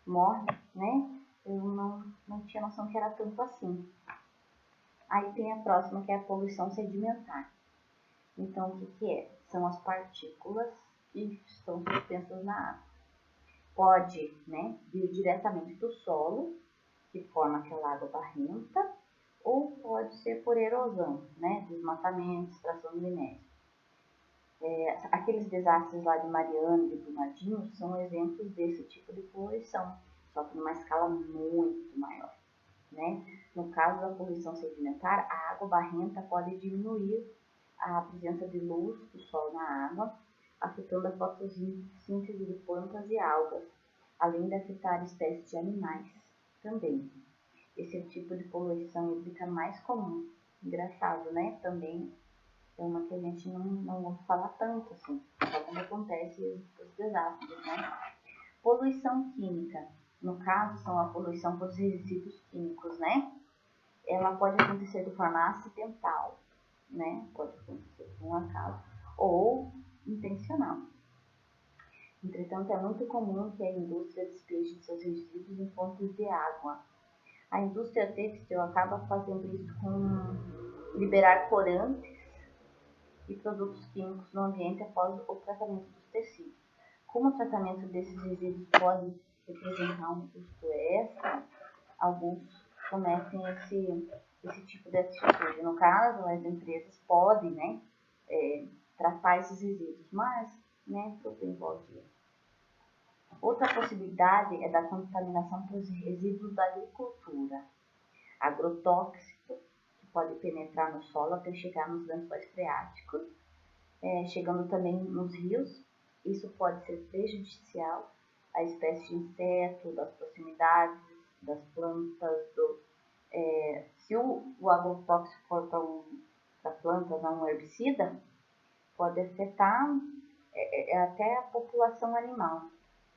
morrem, né, eu não tinha noção que era tanto assim. Aí tem a próxima, que é a poluição sedimentar. Então, o que é? São as partículas que estão suspensas na água. Pode, né, vir diretamente do solo, que forma aquela água barrenta, ou pode ser por erosão, né, desmatamento, extração de minério. Aqueles desastres lá de Mariana e Brumadinho são exemplos desse tipo de poluição, só que numa escala muito maior, né? No caso da poluição sedimentar, a água barrenta pode diminuir a presença de luz do sol na água, afetando a fotossíntese de plantas e algas, além de afetar espécies de animais também. Esse tipo de poluição hídrica mais comum. Engraçado, né? Também é uma que a gente não ouve falar tanto, assim, só quando acontece os desastres, né? Poluição química. No caso, são a poluição por resíduos químicos, né? Ela pode acontecer de forma acidental, né? Pode acontecer por um acaso, ou intencional. Entretanto, é muito comum que a indústria despeje seus resíduos em fontes de água. A indústria têxtil acaba fazendo isso com liberar corantes e produtos químicos no ambiente após o tratamento dos tecidos. Como o tratamento desses resíduos pode representar um custo extra, alguns cometem esse tipo de atitude. No caso, as empresas podem, né, tratar esses resíduos, mas, né, tudo envolve isso. Outra possibilidade é da contaminação por resíduos da agricultura. Agrotóxico, que pode penetrar no solo até chegar nos lençóis freáticos, chegando também nos rios. Isso pode ser prejudicial à espécie de inseto, das proximidades, das plantas. Se o agrotóxico for para plantas, não um herbicida, pode afetar até a população animal.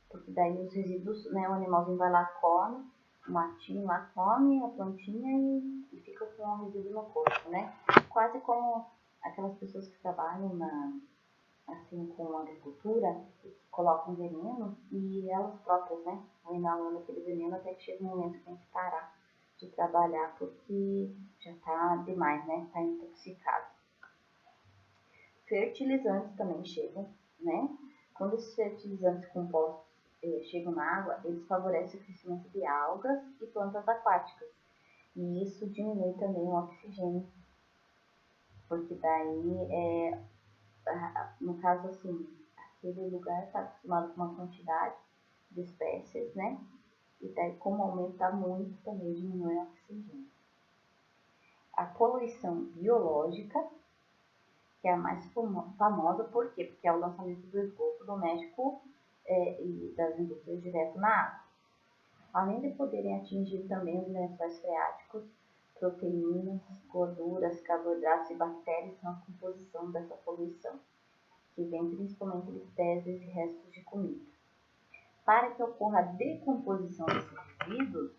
Porque daí os resíduos, né, o animalzinho vai lá, come, o matinho lá come a plantinha e fica com o resíduo no corpo, né? Quase como aquelas pessoas que trabalham assim, com agricultura, que colocam veneno e elas próprias, né, vão inalando aquele veneno até que chega um momento que tem que parar de trabalhar porque já está demais, né? Está intoxicado. Fertilizantes também chegam, né? Quando esses fertilizantes compostos chegam na água, eles favorecem o crescimento de algas e plantas aquáticas. E isso diminui também o oxigênio. Porque daí, no caso assim, aquele lugar está acostumado com uma quantidade de espécies, né? E daí, como aumenta muito, também diminui o oxigênio. A poluição biológica, que é a mais famosa, por quê? Porque é o lançamento do esgoto doméstico e das indústrias direto na água. Além de poderem atingir também os lençóis freáticos, proteínas, gorduras, carboidratos e bactérias são a composição dessa poluição, que vem principalmente de fezes e restos de comida. Para que ocorra a decomposição desses resíduos,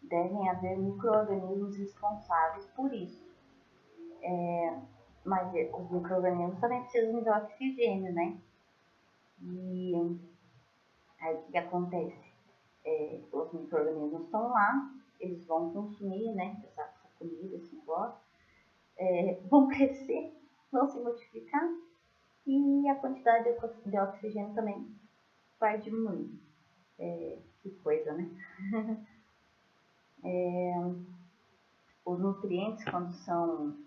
devem haver micro-organismos responsáveis por isso. Mas os micro-organismos também precisam de oxigênio, né? E aí o que acontece? Os micro-organismos estão lá, eles vão consumir, né, essa comida, esse negócio, vão crescer, vão se multiplicar e a quantidade de oxigênio também vai diminuir. Que coisa, né? Os nutrientes, quando são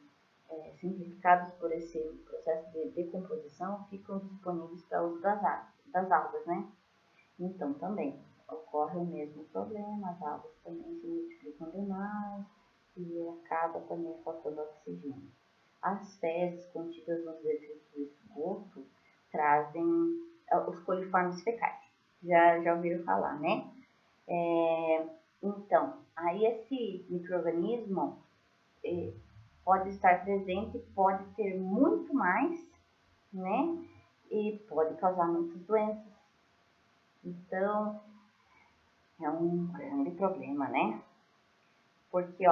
simplificados por esse processo de decomposição, ficam disponíveis para uso das algas, né? Então, também ocorre o mesmo problema, as algas também se multiplicam demais e acaba também faltando oxigênio. As fezes contidas nos detritos do esgoto trazem os coliformes fecais. Já ouviram falar, né? Então, aí esse micro-organismo pode estar presente, pode ter muito mais, né? E pode causar muitas doenças. Então, é um grande problema, né? Porque,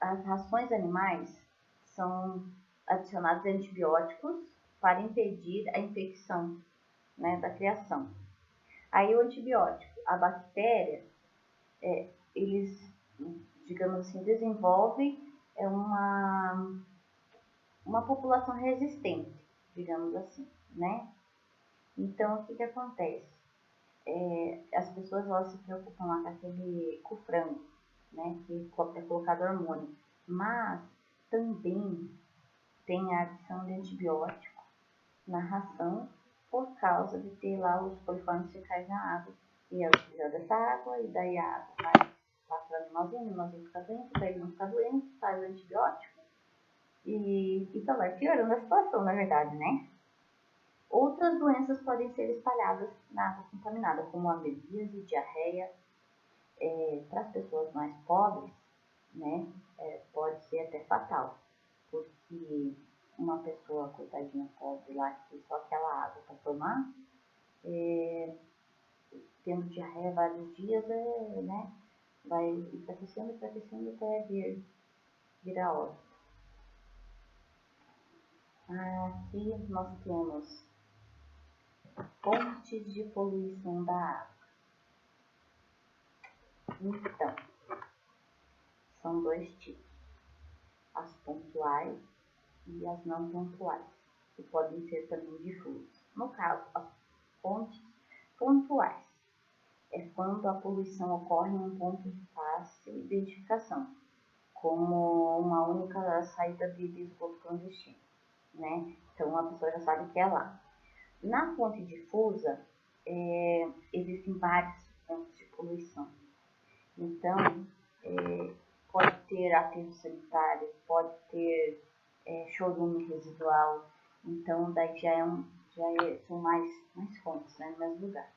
as rações animais são adicionados antibióticos para impedir a infecção, né, da criação. Aí o antibiótico, a bactéria, eles, digamos assim, desenvolvem uma população resistente, digamos assim, né? Então, o que acontece? As pessoas elas se preocupam lá com o frango, né, que é colocado hormônio, mas também tem a adição de antibiótico na ração por causa de ter lá os coliformes fecais na água. E é utilizada essa água, e daí a água vai para o animalzinho fica doente, daí ele não fica doente, faz o antibiótico e só vai piorando a situação, na verdade, né? Outras doenças podem ser espalhadas na água contaminada, como amebíase, diarreia. Para as pessoas mais pobres, né, pode ser até fatal, porque uma pessoa, coitadinha pobre lá, que tem só aquela água para tomar, tendo diarreia vários dias, né, vai enfraquecendo até vir a óbito. Aqui nós temos fontes de poluição da água. Então, são dois tipos, as pontuais e as não pontuais, que podem ser também difusas. No caso, as fontes pontuais é quando a poluição ocorre em um ponto de fácil identificação, como uma única saída de esgoto clandestino, né? Então, a pessoa já sabe que é lá. Na fonte difusa, existem vários pontos de poluição. Então, pode ter aterro sanitário, pode ter chorume residual. Então, daí são mais fontes, né, no mesmo lugar.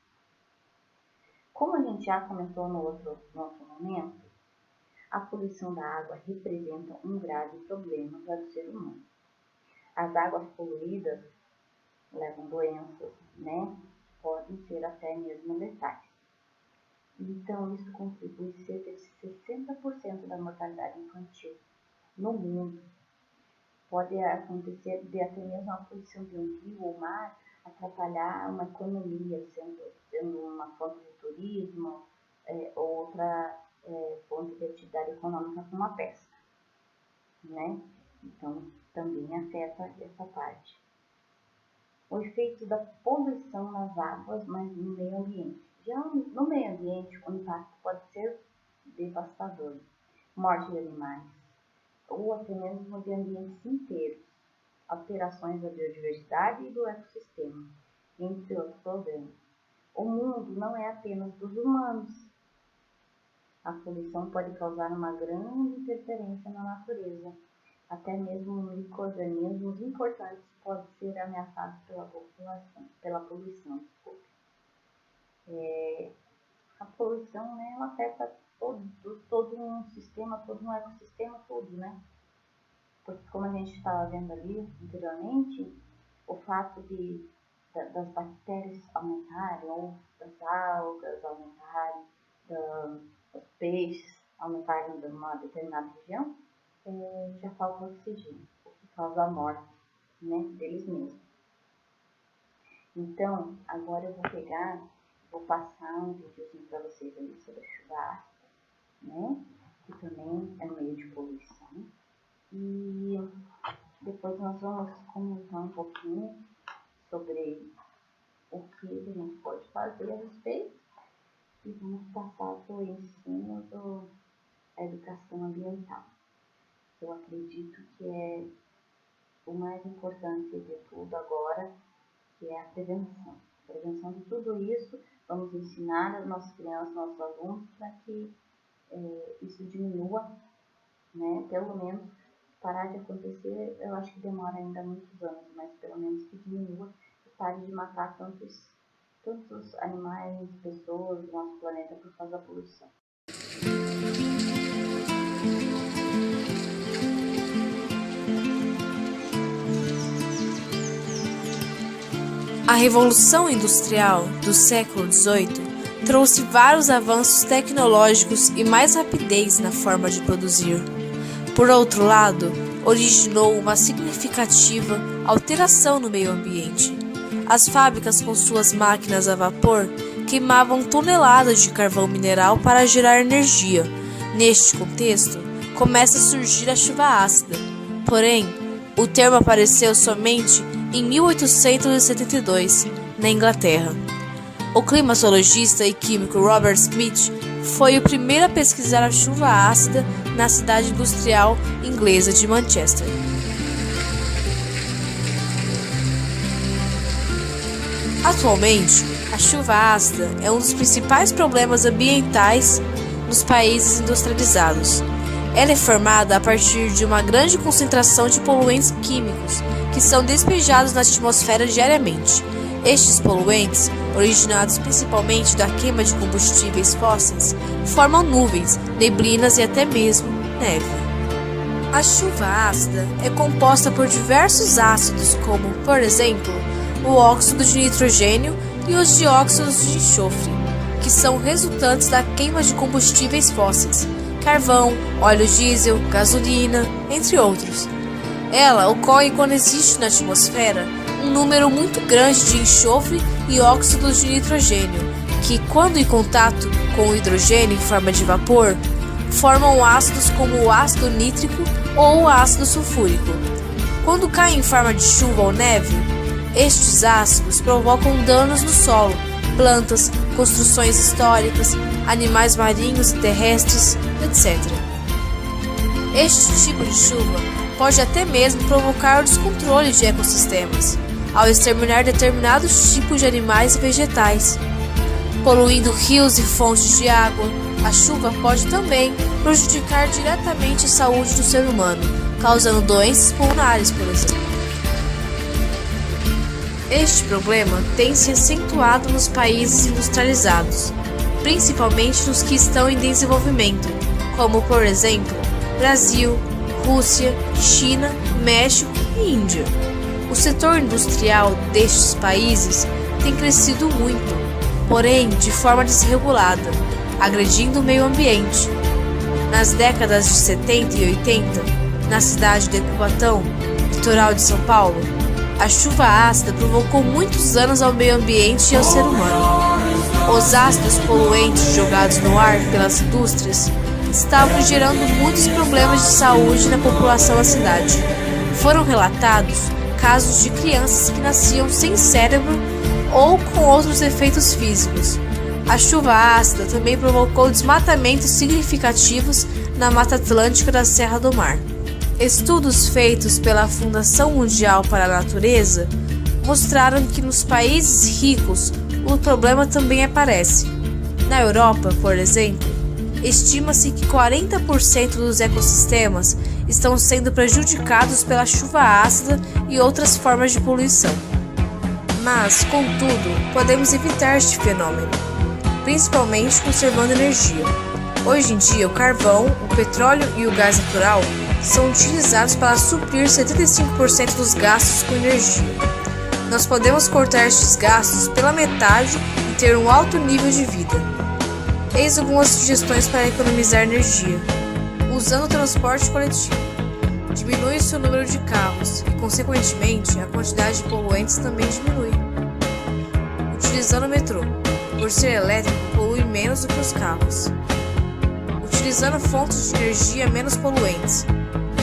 Como a gente já comentou no outro momento, a poluição da água representa um grave problema para o ser humano. As águas poluídas levam doenças, né? Podem ser até mesmo letais. Então, isso contribui cerca de 60% da mortalidade infantil no mundo. Pode acontecer de até mesmo a poluição de um rio ou mar atrapalhar uma economia, sendo uma fonte de turismo, outra fonte de atividade econômica como a pesca, né? Então, também afeta essa parte. O efeito da poluição nas águas, mas no meio ambiente. Já no meio ambiente, o impacto pode ser devastador. Morte de animais, ou até mesmo de ambientes inteiros, alterações da biodiversidade e do ecossistema, entre outros problemas. O mundo não é apenas dos humanos. A poluição pode causar uma grande interferência na natureza. Até mesmo micro-organismos importantes podem ser ameaçados pela poluição. A poluição, né, ela afeta todo um sistema, todo um ecossistema, tudo, né? Porque, como a gente estava vendo ali anteriormente, o fato das bactérias aumentarem, ou das algas aumentarem, dos peixes aumentarem em uma determinada região, já falta oxigênio, o que causa a morte, né, deles mesmos. Então, agora eu vou passar um videozinho para vocês ali sobre a chuva ácida, né, que também é um meio de poluição. E depois nós vamos comentar um pouquinho sobre o que a gente pode fazer a respeito e vamos passar para o ensino da educação ambiental. Eu acredito que é o mais importante de tudo agora, que é a prevenção. A prevenção de tudo isso, vamos ensinar as nossas crianças, nossos alunos, para que isso diminua, né? Pelo menos parar de acontecer, eu acho que demora ainda muitos anos, mas pelo menos que diminua e pare de matar tantos animais, pessoas do nosso planeta por causa da poluição. A Revolução Industrial do século XVIII trouxe vários avanços tecnológicos e mais rapidez na forma de produzir. Por outro lado, originou uma significativa alteração no meio ambiente. As fábricas com suas máquinas a vapor queimavam toneladas de carvão mineral para gerar energia. Neste contexto, começa a surgir a chuva ácida. Porém, o termo apareceu somente em 1872, na Inglaterra. O climatologista e químico Robert Smith foi o primeiro a pesquisar a chuva ácida na cidade industrial inglesa de Manchester. Atualmente, a chuva ácida é um dos principais problemas ambientais nos países industrializados. Ela é formada a partir de uma grande concentração de poluentes químicos que são despejados na atmosfera diariamente. Estes poluentes, originados principalmente da queima de combustíveis fósseis, formam nuvens, neblinas e até mesmo neve. A chuva ácida é composta por diversos ácidos, como, por exemplo, o óxido de nitrogênio e os dióxidos de enxofre, que são resultantes da queima de combustíveis fósseis, carvão, óleo diesel, gasolina, entre outros. Ela ocorre quando existe na atmosfera um número muito grande de enxofre e óxidos de nitrogênio, que, quando em contato com o hidrogênio em forma de vapor, formam ácidos como o ácido nítrico ou o ácido sulfúrico. Quando caem em forma de chuva ou neve, estes ácidos provocam danos no solo, plantas, construções históricas, animais marinhos e terrestres, etc. Este tipo de chuva pode até mesmo provocar o descontrole de ecossistemas, ao exterminar determinados tipos de animais e vegetais. Poluindo rios e fontes de água, a chuva pode também prejudicar diretamente a saúde do ser humano, causando doenças pulmonares, por exemplo. Este problema tem se acentuado nos países industrializados, principalmente nos que estão em desenvolvimento, como, por exemplo, Brasil, Rússia, China, México e Índia. O setor industrial destes países tem crescido muito, porém de forma desregulada, agredindo o meio ambiente. Nas décadas de 70 e 80, na cidade de Cubatão, litoral de São Paulo, a chuva ácida provocou muitos danos ao meio ambiente e ao ser humano. Os ácidos poluentes jogados no ar pelas indústrias estavam gerando muitos problemas de saúde na população da cidade. Foram relatados casos de crianças que nasciam sem cérebro ou com outros efeitos físicos. A chuva ácida também provocou desmatamentos significativos na Mata Atlântica da Serra do Mar. Estudos feitos pela Fundação Mundial para a Natureza mostraram que nos países ricos o problema também aparece. Na Europa, por exemplo, estima-se que 40% dos ecossistemas estão sendo prejudicados pela chuva ácida e outras formas de poluição. Mas, contudo, podemos evitar este fenômeno, principalmente conservando energia. Hoje em dia, o carvão, o petróleo e o gás natural são utilizados para suprir 75% dos gastos com energia. Nós podemos cortar estes gastos pela metade e ter um alto nível de vida. Eis algumas sugestões para economizar energia. Usando o transporte coletivo. Diminui-se o número de carros e, consequentemente, a quantidade de poluentes também diminui. Utilizando o metrô. Por ser elétrico, polui menos do que os carros. Utilizando fontes de energia menos poluentes.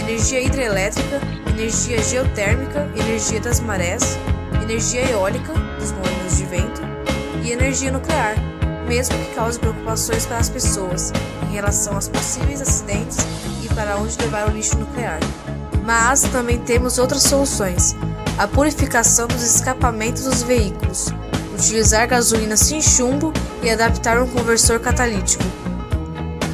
Energia hidrelétrica, energia geotérmica, energia das marés, energia eólica, dos moinhos de vento, e energia nuclear, mesmo que cause preocupações para as pessoas em relação aos possíveis acidentes e para onde levar o lixo nuclear. Mas também temos outras soluções. A purificação dos escapamentos dos veículos, utilizar gasolina sem chumbo e adaptar um conversor catalítico,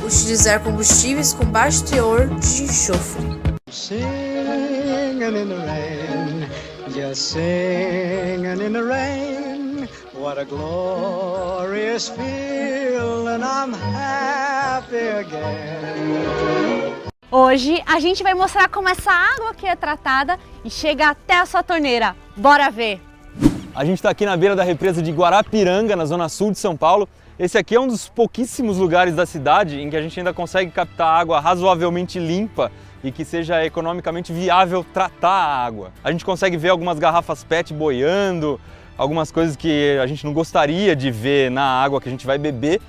utilizar combustíveis com baixo teor de enxofre. Singing in the rain, just singing in the rain. What a glorious feeling, I'm happy again. Hoje a gente vai mostrar como essa água aqui é tratada e chega até a sua torneira. Bora ver! A gente está aqui na beira da represa de Guarapiranga, na zona sul de São Paulo. Esse aqui é um dos pouquíssimos lugares da cidade em que a gente ainda consegue captar água razoavelmente limpa e que seja economicamente viável tratar a água. A gente consegue ver algumas garrafas PET boiando, algumas coisas que a gente não gostaria de ver na água que a gente vai beber,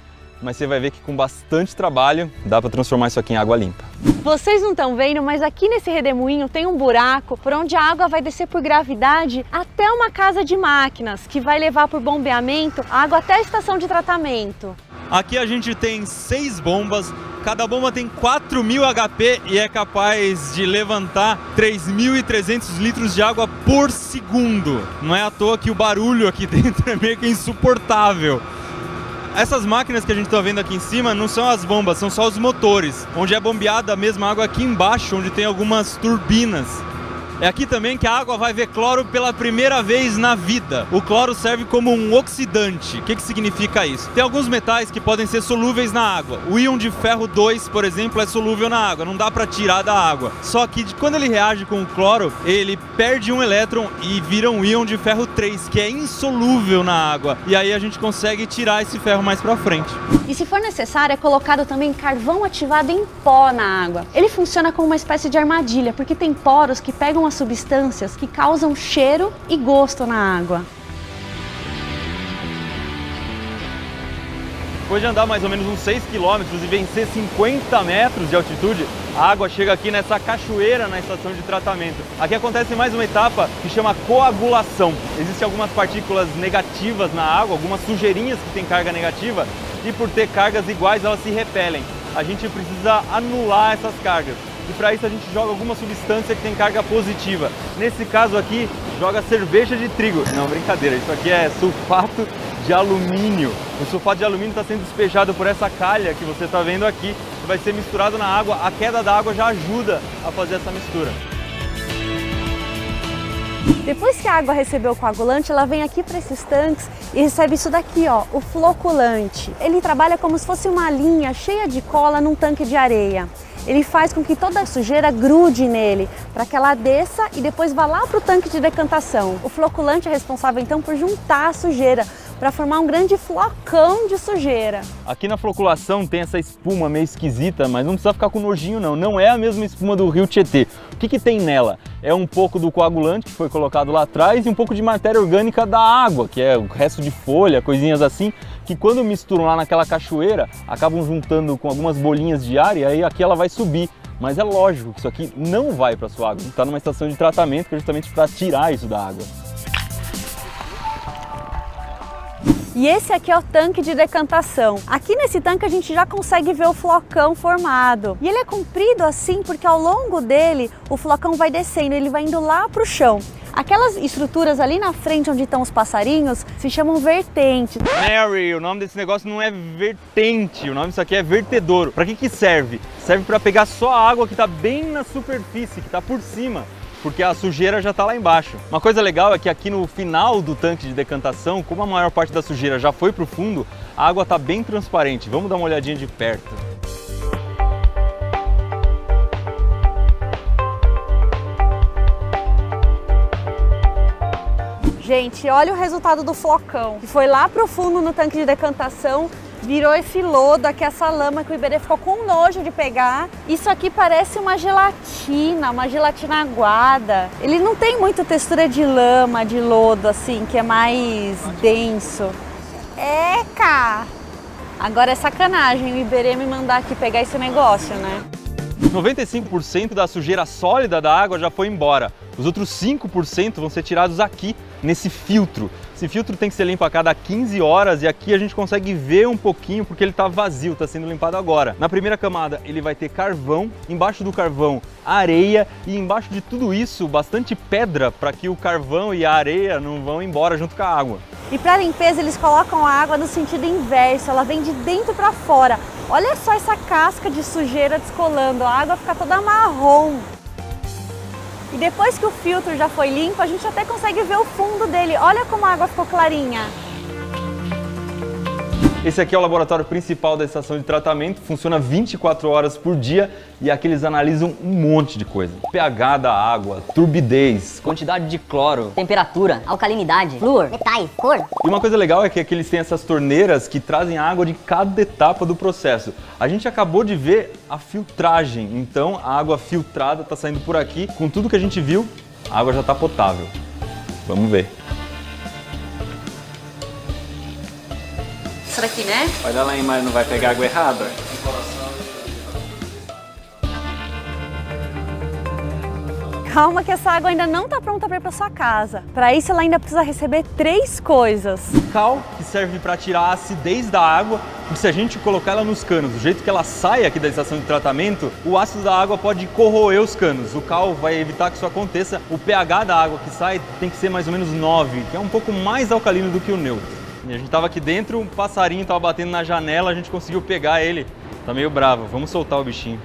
mas você vai ver que com bastante trabalho dá para transformar isso aqui em água limpa. Vocês não estão vendo, mas aqui nesse redemoinho tem um buraco por onde a água vai descer por gravidade até uma casa de máquinas, que vai levar por bombeamento a água até a estação de tratamento. Aqui a gente tem 6 bombas, cada bomba tem 4.000 HP e é capaz de levantar 3.300 litros de água por segundo. Não é à toa que o barulho aqui dentro é meio que insuportável. Essas máquinas que a gente está vendo aqui em cima não são as bombas, são só os motores, onde é bombeada a mesma água aqui embaixo, onde tem algumas turbinas. É aqui também que a água vai ver cloro pela primeira vez na vida. O cloro serve como um oxidante. O que significa isso? Tem alguns metais que podem ser solúveis na água. O íon de ferro 2, por exemplo, é solúvel na água, não dá para tirar da água. Só que quando ele reage com o cloro, ele perde um elétron e vira um íon de ferro 3, que é insolúvel na água. E aí a gente consegue tirar esse ferro mais para frente. E se for necessário, é colocado também carvão ativado em pó na água. Ele funciona como uma espécie de armadilha, porque tem poros que pegam as substâncias que causam cheiro e gosto na água. Depois de andar mais ou menos uns 6 km e vencer 50 metros de altitude, a água chega aqui nessa cachoeira na estação de tratamento. Aqui acontece mais uma etapa que chama coagulação. Existem algumas partículas negativas na água, algumas sujeirinhas que têm carga negativa, e por ter cargas iguais elas se repelem. A gente precisa anular essas cargas. E para isso a gente joga alguma substância que tem carga positiva. Nesse caso aqui, joga cerveja de trigo. Não, brincadeira, isso aqui é sulfato de alumínio. O sulfato de alumínio está sendo despejado por essa calha que você está vendo aqui, que vai ser misturado na água. A queda da água já ajuda a fazer essa mistura. Depois que a água recebeu o coagulante, ela vem aqui para esses tanques e recebe isso daqui, ó, o floculante. Ele trabalha como se fosse uma linha cheia de cola num tanque de areia. Ele faz com que toda a sujeira grude nele, para que ela desça e depois vá lá para o tanque de decantação. O floculante é responsável então por juntar a sujeira, para formar um grande flocão de sujeira. Aqui na floculação tem essa espuma meio esquisita, mas não precisa ficar com nojinho não. Não é a mesma espuma do rio Tietê. O que tem nela? É um pouco do coagulante que foi colocado lá atrás e um pouco de matéria orgânica da água, que é o resto de folha, coisinhas assim, que quando misturam lá naquela cachoeira, acabam juntando com algumas bolinhas de ar e aí aqui ela vai subir. Mas é lógico que isso aqui não vai para a sua água. Está numa estação de tratamento que é justamente para tirar isso da água. E esse aqui é o tanque de decantação. Aqui nesse tanque a gente já consegue ver o flocão formado. E ele é comprido assim porque ao longo dele o flocão vai descendo, ele vai indo lá para o chão. Aquelas estruturas ali na frente onde estão os passarinhos se chamam vertentes. Mary, o nome desse negócio não é vertente, o nome disso aqui é vertedouro. Para que serve? Serve para pegar só a água que está bem na superfície, que está por cima, porque a sujeira já está lá embaixo. Uma coisa legal é que aqui no final do tanque de decantação, como a maior parte da sujeira já foi para o fundo, a água está bem transparente. Vamos dar uma olhadinha de perto. Gente, olha o resultado do flocão, que foi lá pro fundo no tanque de decantação, virou esse lodo aqui, essa lama que o Iberê ficou com nojo de pegar. Isso aqui parece uma gelatina aguada. Ele não tem muita textura de lama, de lodo, assim, que é mais denso. Eca! Agora é sacanagem o Iberê me mandar aqui pegar esse negócio, né? 95% da sujeira sólida da água já foi embora. Os outros 5% vão ser tirados aqui nesse filtro. Esse filtro tem que ser limpo a cada 15 horas e aqui a gente consegue ver um pouquinho porque ele está vazio, está sendo limpado agora. Na primeira camada ele vai ter carvão, embaixo do carvão areia e embaixo de tudo isso bastante pedra para que o carvão e a areia não vão embora junto com a água. E para limpeza eles colocam a água no sentido inverso, ela vem de dentro para fora. Olha só essa casca de sujeira descolando, a água fica toda marrom. E depois que o filtro já foi limpo, a gente até consegue ver o fundo dele. Olha como a água ficou clarinha. Esse aqui é o laboratório principal da estação de tratamento, funciona 24 horas por dia e aqui eles analisam um monte de coisa. pH da água, turbidez, quantidade de cloro, temperatura, alcalinidade, flúor, metais, cor. E uma coisa legal é que aqui eles têm essas torneiras que trazem água de cada etapa do processo. A gente acabou de ver a filtragem, então a água filtrada está saindo por aqui. Com tudo que a gente viu, a água já está potável. Vamos ver. Essa daqui, né? Olha lá, mas não vai pegar água errada? Calma que essa água ainda não está pronta para ir para sua casa. Para isso ela ainda precisa receber 3 coisas. Cal, que serve para tirar a acidez da água, porque se a gente colocar ela nos canos do jeito que ela sai aqui da estação de tratamento, o ácido da água pode corroer os canos. O cal vai evitar que isso aconteça. O pH da água que sai tem que ser mais ou menos 9, que é um pouco mais alcalino do que o neutro. E a gente tava aqui dentro, um passarinho tava batendo na janela, a gente conseguiu pegar ele. Tá meio bravo, vamos soltar o bichinho.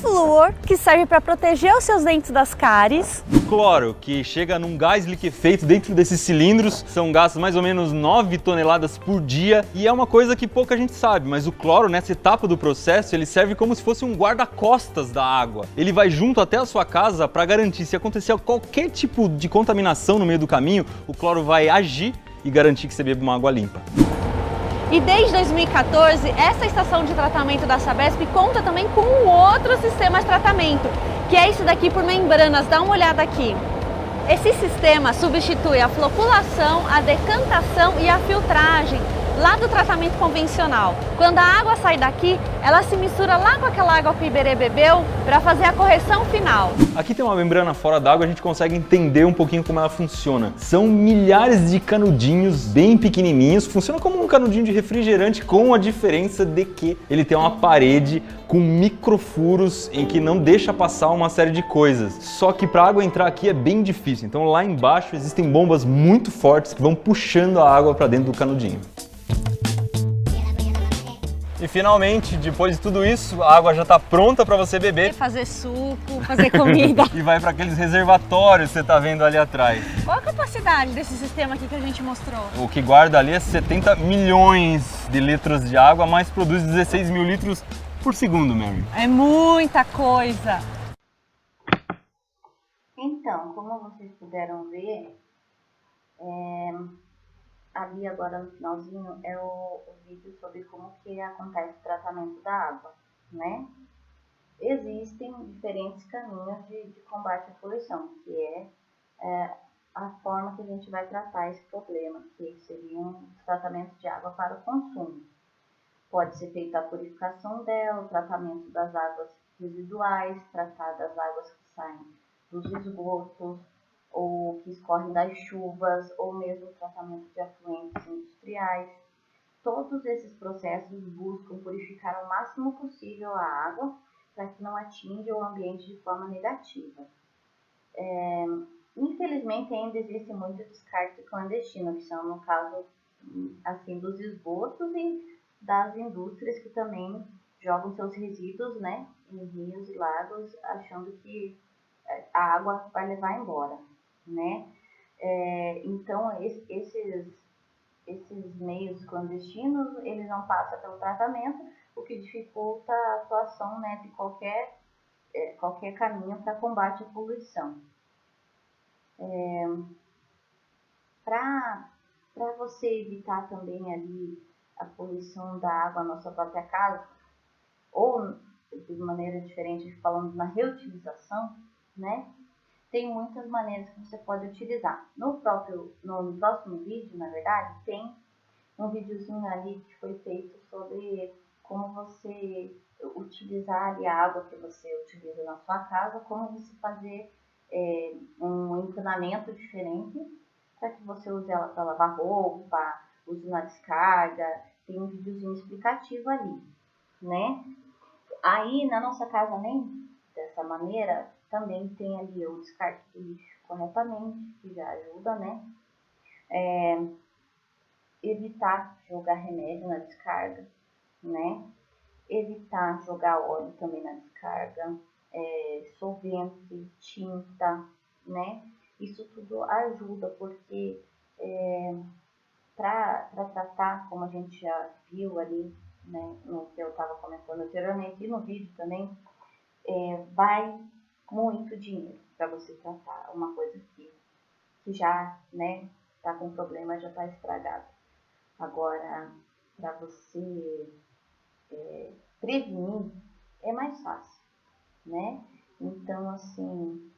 Flúor, que serve para proteger os seus dentes das cáries. Cloro, que chega num gás liquefeito dentro desses cilindros. São gastos mais ou menos 9 toneladas por dia. E é uma coisa que pouca gente sabe, mas o cloro, nessa etapa do processo, ele serve como se fosse um guarda-costas da água. Ele vai junto até a sua casa para garantir, se acontecer qualquer tipo de contaminação no meio do caminho, o cloro vai agir e garantir que você beba uma água limpa. E desde 2014, essa estação de tratamento da Sabesp conta também com um outro sistema de tratamento, que é esse daqui por membranas. Dá uma olhada aqui. Esse sistema substitui a floculação, a decantação e a filtragem lá do tratamento convencional. Quando a água sai daqui, ela se mistura lá com aquela água que o Iberê bebeu para fazer a correção final. Aqui tem uma membrana fora d'água, a gente consegue entender um pouquinho como ela funciona. São milhares de canudinhos bem pequenininhos, funciona como um canudinho de refrigerante, com a diferença de que ele tem uma parede com microfuros em que não deixa passar uma série de coisas. Só que para a água entrar aqui é bem difícil, então lá embaixo existem bombas muito fortes que vão puxando a água para dentro do canudinho. E finalmente, depois de tudo isso, a água já está pronta para você beber. Fazer suco, fazer comida. E vai para aqueles reservatórios que você está vendo ali atrás. Qual a capacidade desse sistema aqui que a gente mostrou? O que guarda ali é 70 milhões de litros de água, mas produz 16 mil litros por segundo, Mary. É muita coisa. Então, como vocês puderam ver, ali agora no finalzinho é o vídeo sobre como que acontece o tratamento da água, né? Existem diferentes caminhos de combate à poluição, que é a forma que a gente vai tratar esse problema, que seriam os tratamentos de água para o consumo. Pode ser feita a purificação dela, o tratamento das águas residuais, tratar das águas que saem dos esgotos, ou que escorrem das chuvas, ou mesmo o tratamento de afluentes industriais. Todos esses processos buscam purificar o máximo possível a água para que não atinja o ambiente de forma negativa. Infelizmente ainda existe muito descarte clandestino, que são no caso assim, dos esgotos e das indústrias que também jogam seus resíduos, né, em rios e lagos, achando que a água vai levar embora, né? Então esses meios clandestinos, eles não passam pelo tratamento, o que dificulta a atuação, né, de qualquer caminho para combate à poluição. Para você evitar também ali a poluição da água na sua própria casa, ou de maneira diferente, falando na reutilização, né? Tem muitas maneiras que você pode utilizar. No próximo vídeo, na verdade, tem um videozinho ali que foi feito sobre como você utilizar ali a água que você utiliza na sua casa, como você fazer um encanamento diferente para que você use ela para lavar roupa, use na descarga. Tem um videozinho explicativo ali, né? Aí na nossa casa, além dessa maneira, também tem ali o descarte do lixo corretamente, que já ajuda, né? Evitar jogar remédio na descarga, né? Evitar jogar óleo também na descarga, solvente, tinta, né? Isso tudo ajuda, porque para tratar, como a gente já viu ali, né, no que eu estava comentando anteriormente, e no vídeo também, vai muito dinheiro para você tratar uma coisa que já, né, tá com problema, já está estragado. Agora, para você prevenir, é mais fácil, né? Então, assim,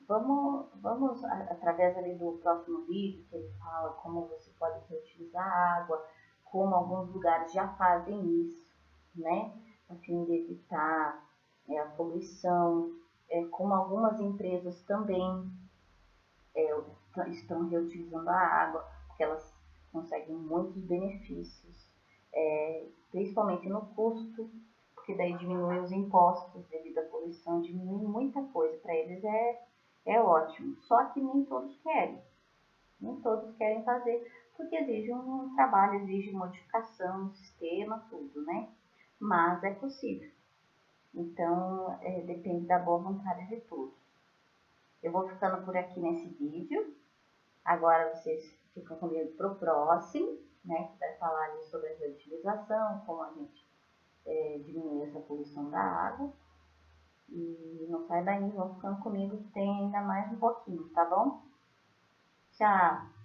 vamos através ali do próximo vídeo, que ele fala como você pode reutilizar a água, como alguns lugares já fazem isso, né? A fim de evitar a poluição, como algumas empresas também estão reutilizando a água, porque elas conseguem muitos benefícios, principalmente no custo, porque daí diminui os impostos devido à poluição, diminui muita coisa, para eles é ótimo, só que nem todos querem fazer, porque exige um trabalho, exige modificação no sistema, tudo, né? Mas é possível, então depende da boa vontade de todos. Eu vou ficando por aqui nesse vídeo. Agora vocês ficam comigo para o próximo, né? Que vai falar ali sobre a reutilização, como a gente diminuir essa poluição da água. E não sai daí, vão ficando comigo, tem ainda mais um pouquinho, tá bom? Tchau!